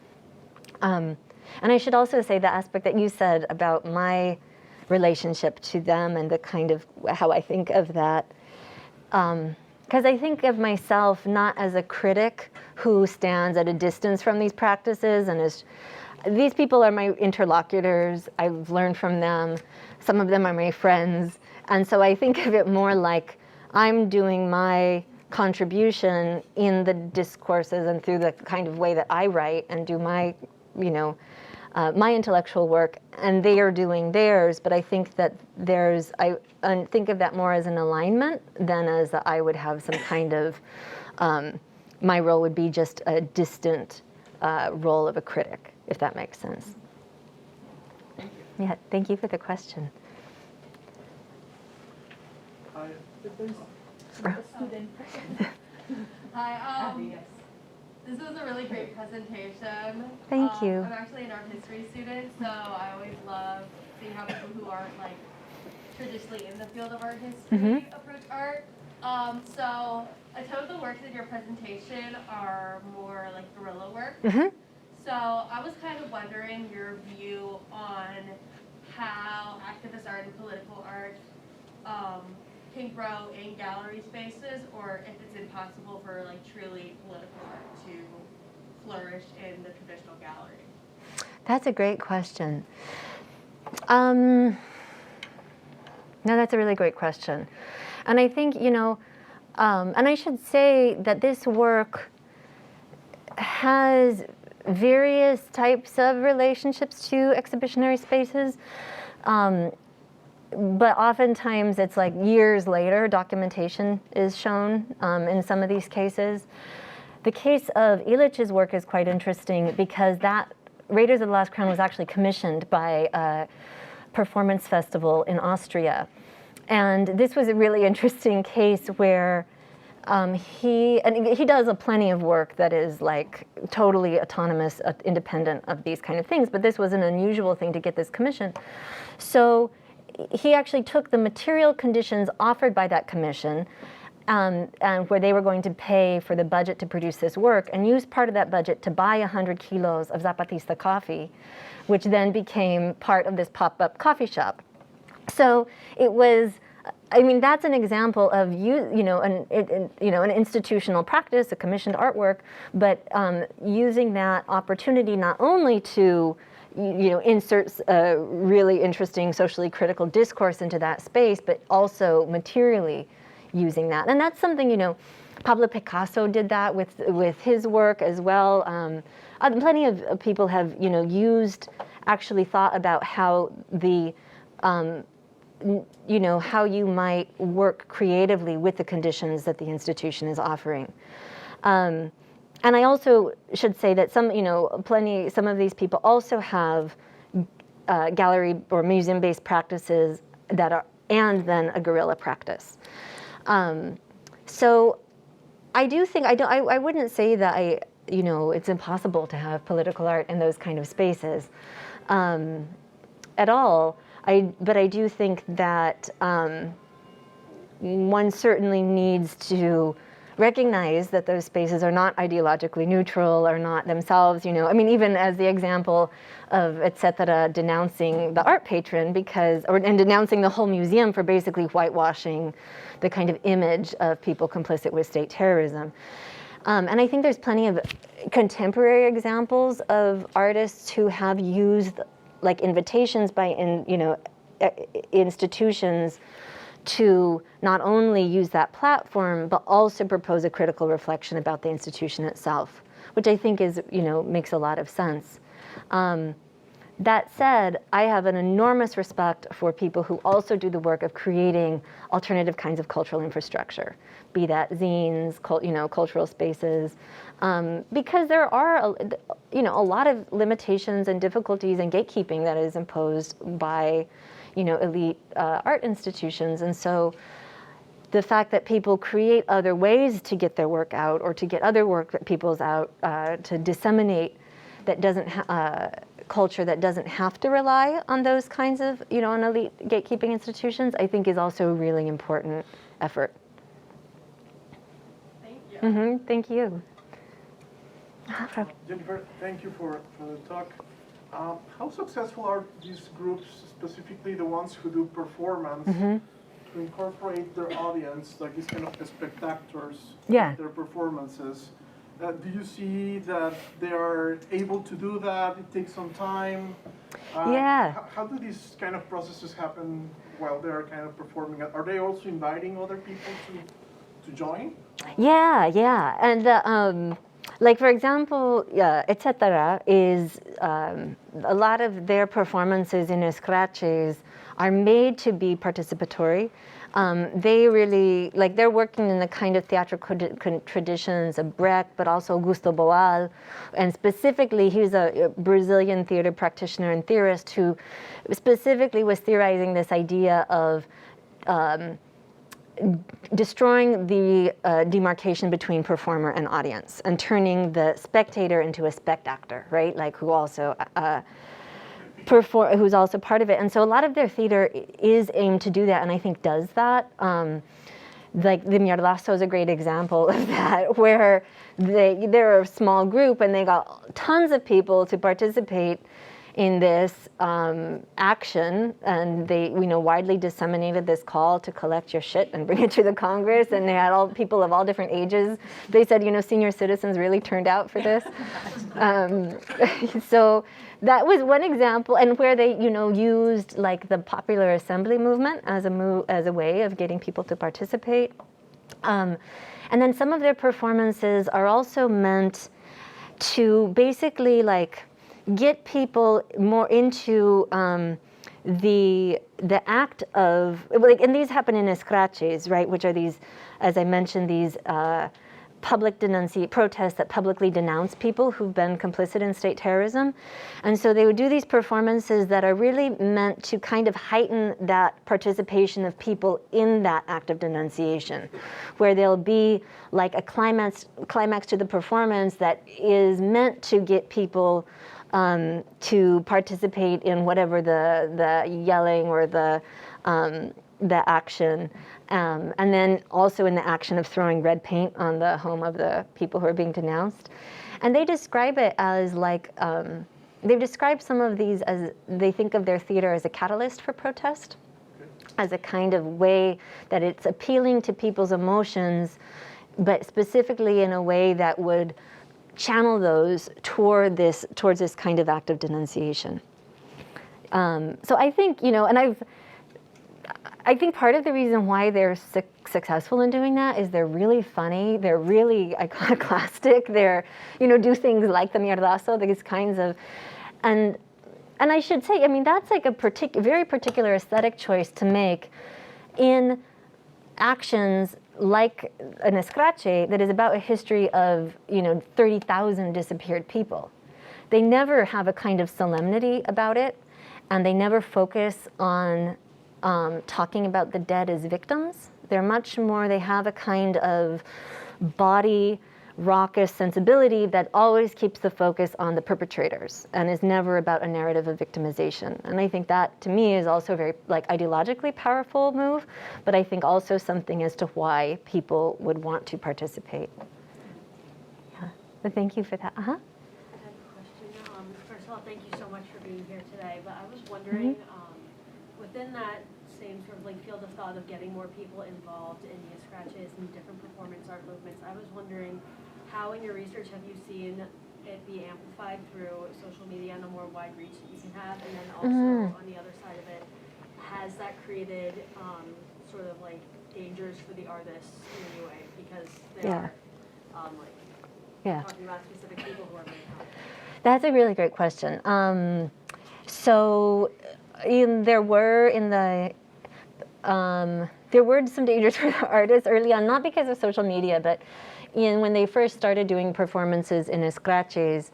And I should also say the aspect that you said about my relationship to them and the kind of how I think of that. Because I think of myself not as a critic who stands at a distance from these practices and is. These people are my interlocutors. I've learned from them. Some of them are my friends. And so I think of it more like I'm doing my contribution in the discourses and through the kind of way that I write and do my, my intellectual work, and they are doing theirs. But I think that I think of that more as an alignment than as I would have some kind of, my role would be just a distant role of a critic, if that makes sense. Yeah, thank you for the question. Hi. Hi, this was a really great presentation. Thank you. I'm actually an art history student, so I always love seeing how people who aren't like traditionally in the field of art history approach art. So a ton of the works in your presentation are more like guerrilla work. So I was kind of wondering your view on how activist art and political art can grow in gallery spaces, or if it's impossible for like truly political art to flourish in the traditional gallery. That's a great question. No, that's a really great question. And I think, and I should say that this work has various types of relationships to exhibitionary spaces. But oftentimes it's like years later, documentation is shown in some of these cases. The case of Illich's work is quite interesting because that Raiders of the Lost Crown was actually commissioned by a performance festival in Austria. And this was a really interesting case where he does plenty of work that is like totally autonomous, independent of these kind of things, but this was an unusual thing to get this commission. So he actually took the material conditions offered by that commission and where they were going to pay for the budget to produce this work and used part of that budget to buy 100 kilos of Zapatista coffee, which then became part of this pop-up coffee shop. So it was, I mean, that's an example of an institutional practice, a commissioned artwork, but using that opportunity not only to inserts a really interesting socially critical discourse into that space, but also materially using that. And that's something, Pablo Picasso did that with his work as well. Plenty of people have, actually thought about how how you might work creatively with the conditions that the institution is offering. And I also should say that some of these people also have gallery or museum-based practices that are, and then a guerrilla practice. So I do think, I wouldn't say that it's impossible to have political art in those kind of spaces at all. But I do think that one certainly needs to recognize that those spaces are not ideologically neutral, are not themselves, even as the example of Et cetera denouncing the art patron and denouncing the whole museum for basically whitewashing the kind of image of people complicit with state terrorism. And I think there's plenty of contemporary examples of artists who have used like invitations by institutions to not only use that platform, but also propose a critical reflection about the institution itself, which I think is, makes a lot of sense. That said, I have an enormous respect for people who also do the work of creating alternative kinds of cultural infrastructure, be that zines, cultural spaces, because there are, a lot of limitations and difficulties and gatekeeping that is imposed by elite art institutions. And so the fact that people create other ways to get their work out or to get other work that people's out, to disseminate that doesn't, culture that doesn't have to rely on those kinds of, on elite gatekeeping institutions, I think is also a really important effort. Thank you. Thank you. Jennifer, thank you for the talk. How successful are these groups, specifically the ones who do performance, to incorporate their audience, like these kind of spectators, their performances? Do you see that they are able to do that? It takes some time. How do these kind of processes happen while they're kind of performing? Are they also inviting other people to join? Yeah. And Like, for example, Etcetera is a lot of their performances in scratches are made to be participatory. They really, like, they're working in the kind of theatrical traditions of Brecht, but also Augusto Boal. And specifically, he's a Brazilian theater practitioner and theorist who specifically was theorizing this idea of destroying the demarcation between performer and audience and turning the spectator into a spectator, right? Like who also who's also part of it. And so a lot of their theater is aimed to do that, and I think does that. Like the Mierdazo is a great example of that, where they're a small group and they got tons of people to participate in this action, and they, widely disseminated this call to collect your shit and bring it to the Congress, and they had all people of all different ages. They said, senior citizens really turned out for this. So that was one example, and where they, used like the popular assembly movement as a way of getting people to participate. And then some of their performances are also meant to basically like get people more into the act of, like, and these happen in escraches, right, which are these, as I mentioned, these public protests that publicly denounce people who've been complicit in state terrorism. And so they would do these performances that are really meant to kind of heighten that participation of people in that act of denunciation, where there'll be like a climax to the performance that is meant to get people to participate in whatever the yelling or the action, and then also in the action of throwing red paint on the home of the people who are being denounced. And they describe it as like, they've described some of these as, they think of their theater as a catalyst for protest, as a kind of way that it's appealing to people's emotions, but specifically in a way that would channel those towards this kind of act of denunciation. So I think, and I think part of the reason why they're successful in doing that is they're really funny, they're really iconoclastic, they're, do things like the Mierdazo, these kinds of, and I should say, I mean, that's like a very particular aesthetic choice to make in actions like an escrache that is about a history of 30,000 disappeared people. They never have a kind of solemnity about it, and they never focus on talking about the dead as victims. They're much more, they have a kind of body raucous sensibility that always keeps the focus on the perpetrators and is never about a narrative of victimization. And I think that, to me, is also a very ideologically powerful move, but I think also something as to why people would want to participate. Yeah, but thank you for that. I have a question. First of all, thank you so much for being here today, but I was wondering, within that same sort of field of thought of getting more people involved in the scratches and different performance art movements, I was wondering, how in your research have you seen it be amplified through social media and a more wide reach that you can have? And then also on the other side of it, has that created sort of dangers for the artists in any way? Because they are talking about specific people who are being helped. That's a really great question. There were some dangers for the artists early on, not because of social media, but when they first started doing performances in escraches,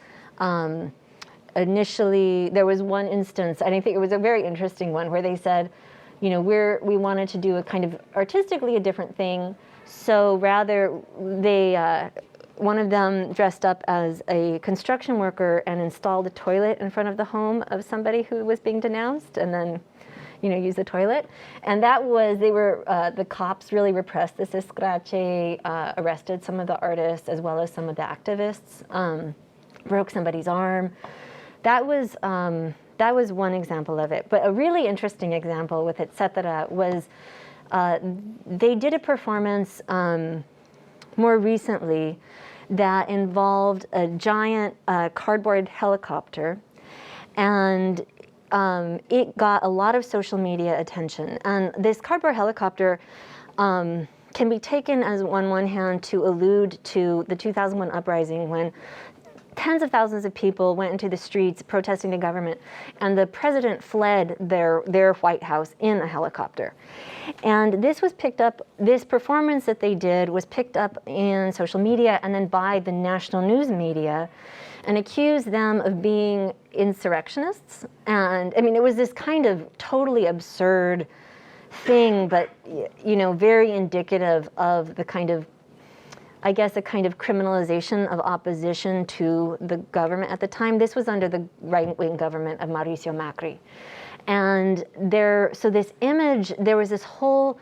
initially there was one instance, and I think it was a very interesting one, where they said, we wanted to do a kind of artistically a different thing, so rather one of them dressed up as a construction worker and installed a toilet in front of the home of somebody who was being denounced, and then use the toilet. And that was, the cops really repressed this escrache, arrested some of the artists as well as some of the activists, broke somebody's arm. That was one example of it. But a really interesting example with Etcetera was they did a performance more recently that involved a giant cardboard helicopter, and it got a lot of social media attention. And this cardboard helicopter can be taken as on one hand to allude to the 2001 uprising when tens of thousands of people went into the streets protesting the government, and the president fled their White House in a helicopter. And this was picked up, this performance that they did was picked up in social media and then by the national news media, and accused them of being insurrectionists. And I mean, it was this kind of totally absurd thing, but you know, very indicative of the kind of, I guess, a kind of criminalization of opposition to the government at the time. This was under the right-wing government of Mauricio Macri. And so this image, there was this whole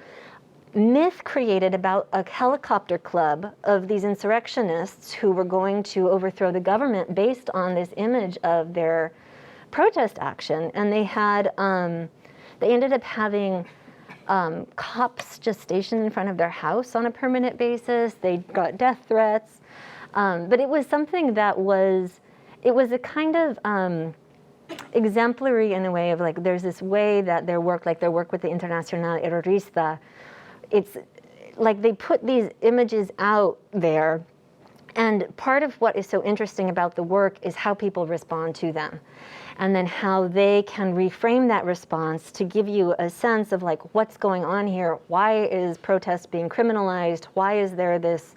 myth created about a helicopter club of these insurrectionists who were going to overthrow the government based on this image of their protest action. And they had, they ended up having cops just stationed in front of their house on a permanent basis. They got death threats. But it was something that it was a kind of exemplary in a way of like, there's this way that their work with the Internacional Terrorista, it's like they put these images out there. And part of what is so interesting about the work is how people respond to them. And then how they can reframe that response to give you a sense of like, what's going on here? Why is protest being criminalized? Why is there this,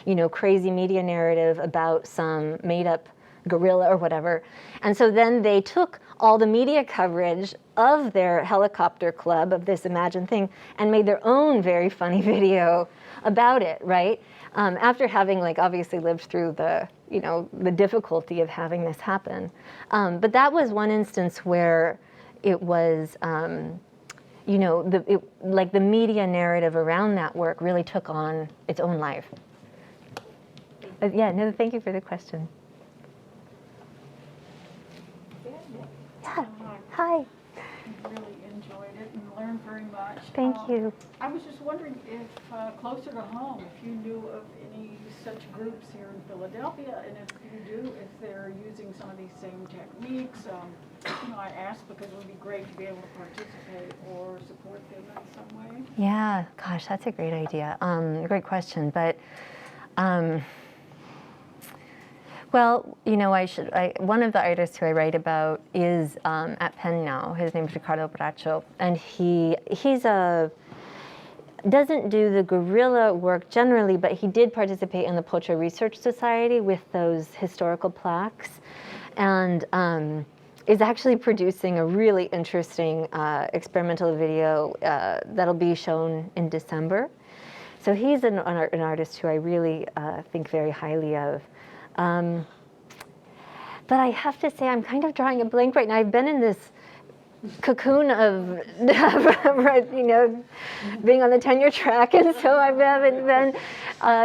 you know, crazy media narrative about some made up guerrilla or whatever? And so then they took all the media coverage of their helicopter club, of this imagined thing, and made their own very funny video about it, right? After having like obviously lived through the, you know, the difficulty of having this happen. But that was one instance where it was, you know, like the media narrative around that work really took on its own life. Yeah, no, thank you for the question. Yeah, hi. Really enjoyed it and learned very much. Thank you. I was just wondering if, closer to home, if you knew of any such groups here in Philadelphia, and if you do, if they're using some of these same techniques. You know, I asked because it would be great to be able to participate or support them in some way. Yeah, gosh, that's a great idea. Great question, but well, you know, one of the artists who I write about is at Penn now. His name is Ricardo Baracho, and he's doesn't do the guerrilla work generally, but he did participate in the Pocho Research Society with those historical plaques, and is actually producing a really interesting experimental video that'll be shown in December. So he's an artist who I really think very highly of. But I have to say, I'm kind of drawing a blank right now. I've been in this cocoon of, you know, being on the tenure track, and so I haven't been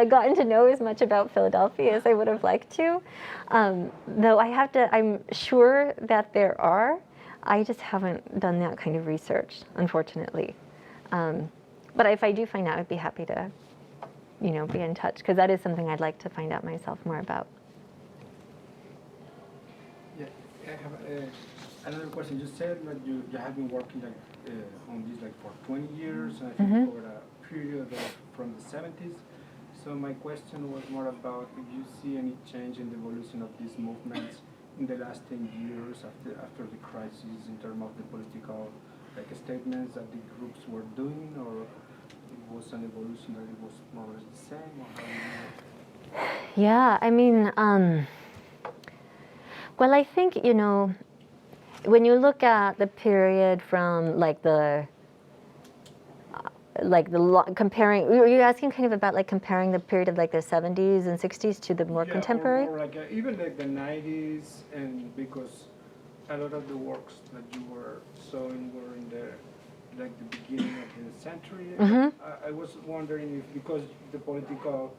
gotten to know as much about Philadelphia as I would have liked to. Though I'm sure that there are. I just haven't done that kind of research, unfortunately. But if I do find out, I'd be happy to, you know, be in touch, because that is something I'd like to find out myself more about. Yeah, I have another question. You said that you have been working on this for 20 years, and I think over a period from the 70s. So my question was more about if you see any change in the evolution of these movements in the last 10 years after the crisis, in terms of the political statements that the groups were doing, or it was an evolution that it was more or less the same, or how do you know? Yeah, I mean, well, I think, you know, when you look at the period from comparing, were you asking kind of about comparing the period of the 70s and 60s to the more contemporary? Or even the 90s, and because a lot of the works that you were showing were in the beginning of the century. I was wondering if, because the political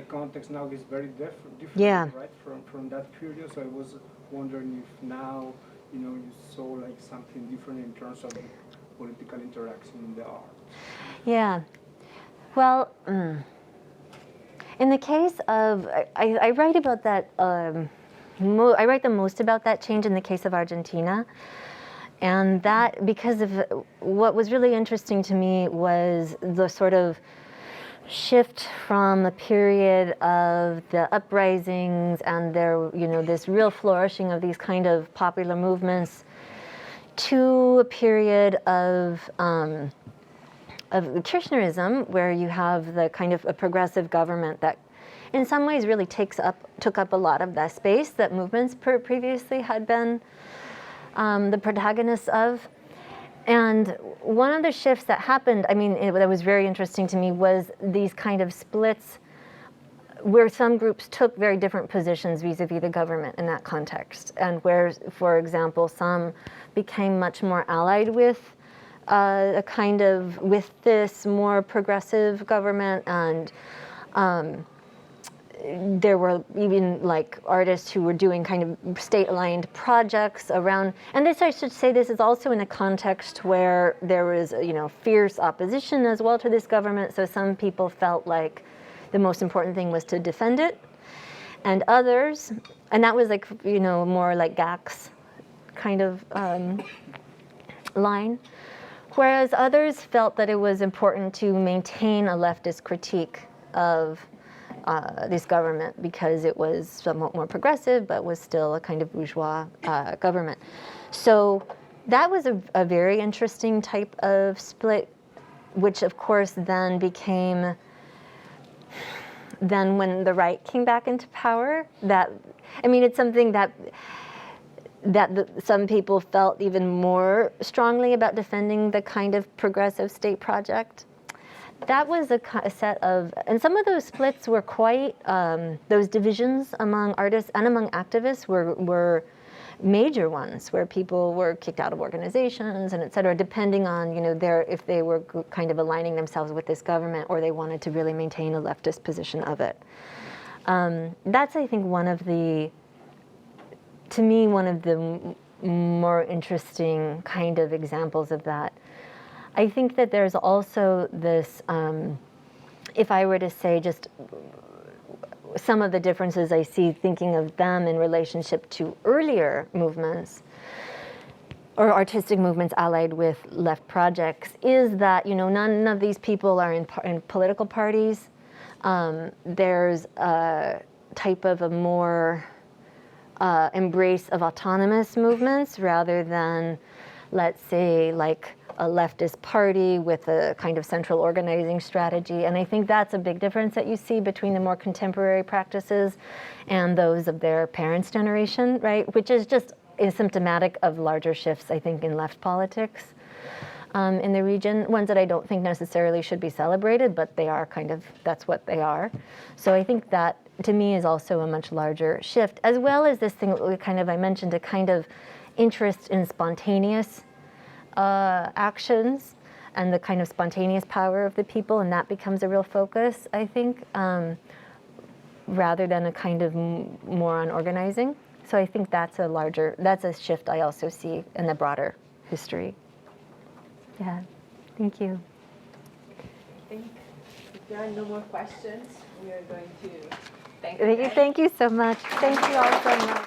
context now is very different, yeah, right, from that period. So I was wondering if now, you know, you saw something different in terms of the political interaction in the art. Yeah. Well, in the case of, I write about that, I write the most about that change in the case of Argentina. And that, because of what was really interesting to me was the sort of shift from a period of the uprisings and there, this real flourishing of these kind of popular movements to a period of Kirchnerism, where you have the kind of a progressive government that in some ways really took up a lot of that space that movements previously had been the protagonists of. And one of the shifts that happened, that was very interesting to me, was these kind of splits where some groups took very different positions vis-a-vis the government in that context, and where, for example, some became much more allied with with this more progressive government, and there were even like artists who were doing kind of state-aligned projects around, and this, I should say, this is also in a context where there was, fierce opposition as well to this government, so some people felt like the most important thing was to defend it, and others, and that was like, more like GAC's kind of line, whereas others felt that it was important to maintain a leftist critique of this government because it was somewhat more progressive, but was still a kind of bourgeois government. So that was a very interesting type of split, which of course then became, then when the right came back into power, it's something that some people felt even more strongly about defending the kind of progressive state project. That was a set of, and some of those splits were quite, those divisions among artists and among activists were major ones, where people were kicked out of organizations and et cetera, depending on, if they were kind of aligning themselves with this government or they wanted to really maintain a leftist position of it. That's, I think, to me, one of the more interesting kind of examples of that. I think that there's also this, if I were to say just some of the differences I see thinking of them in relationship to earlier movements or artistic movements allied with left projects, is that, none of these people are in political parties. There's a type of a more embrace of autonomous movements rather than, let's say, like a leftist party with a kind of central organizing strategy. And I think that's a big difference that you see between the more contemporary practices and those of their parents' generation, right? Which is symptomatic of larger shifts, I think, in left politics in the region. Ones that I don't think necessarily should be celebrated, but they are that's what they are. So I think that, to me, is also a much larger shift, as well as this thing I mentioned, a kind of interest in spontaneous actions and the kind of spontaneous power of the people, and that becomes a real focus, I think, rather than a kind of more on organizing. So I think that's a shift I also see in the broader history. Yeah, thank you. I think if there are no more questions, we are going to thank Thank you so much. Thank you all so much.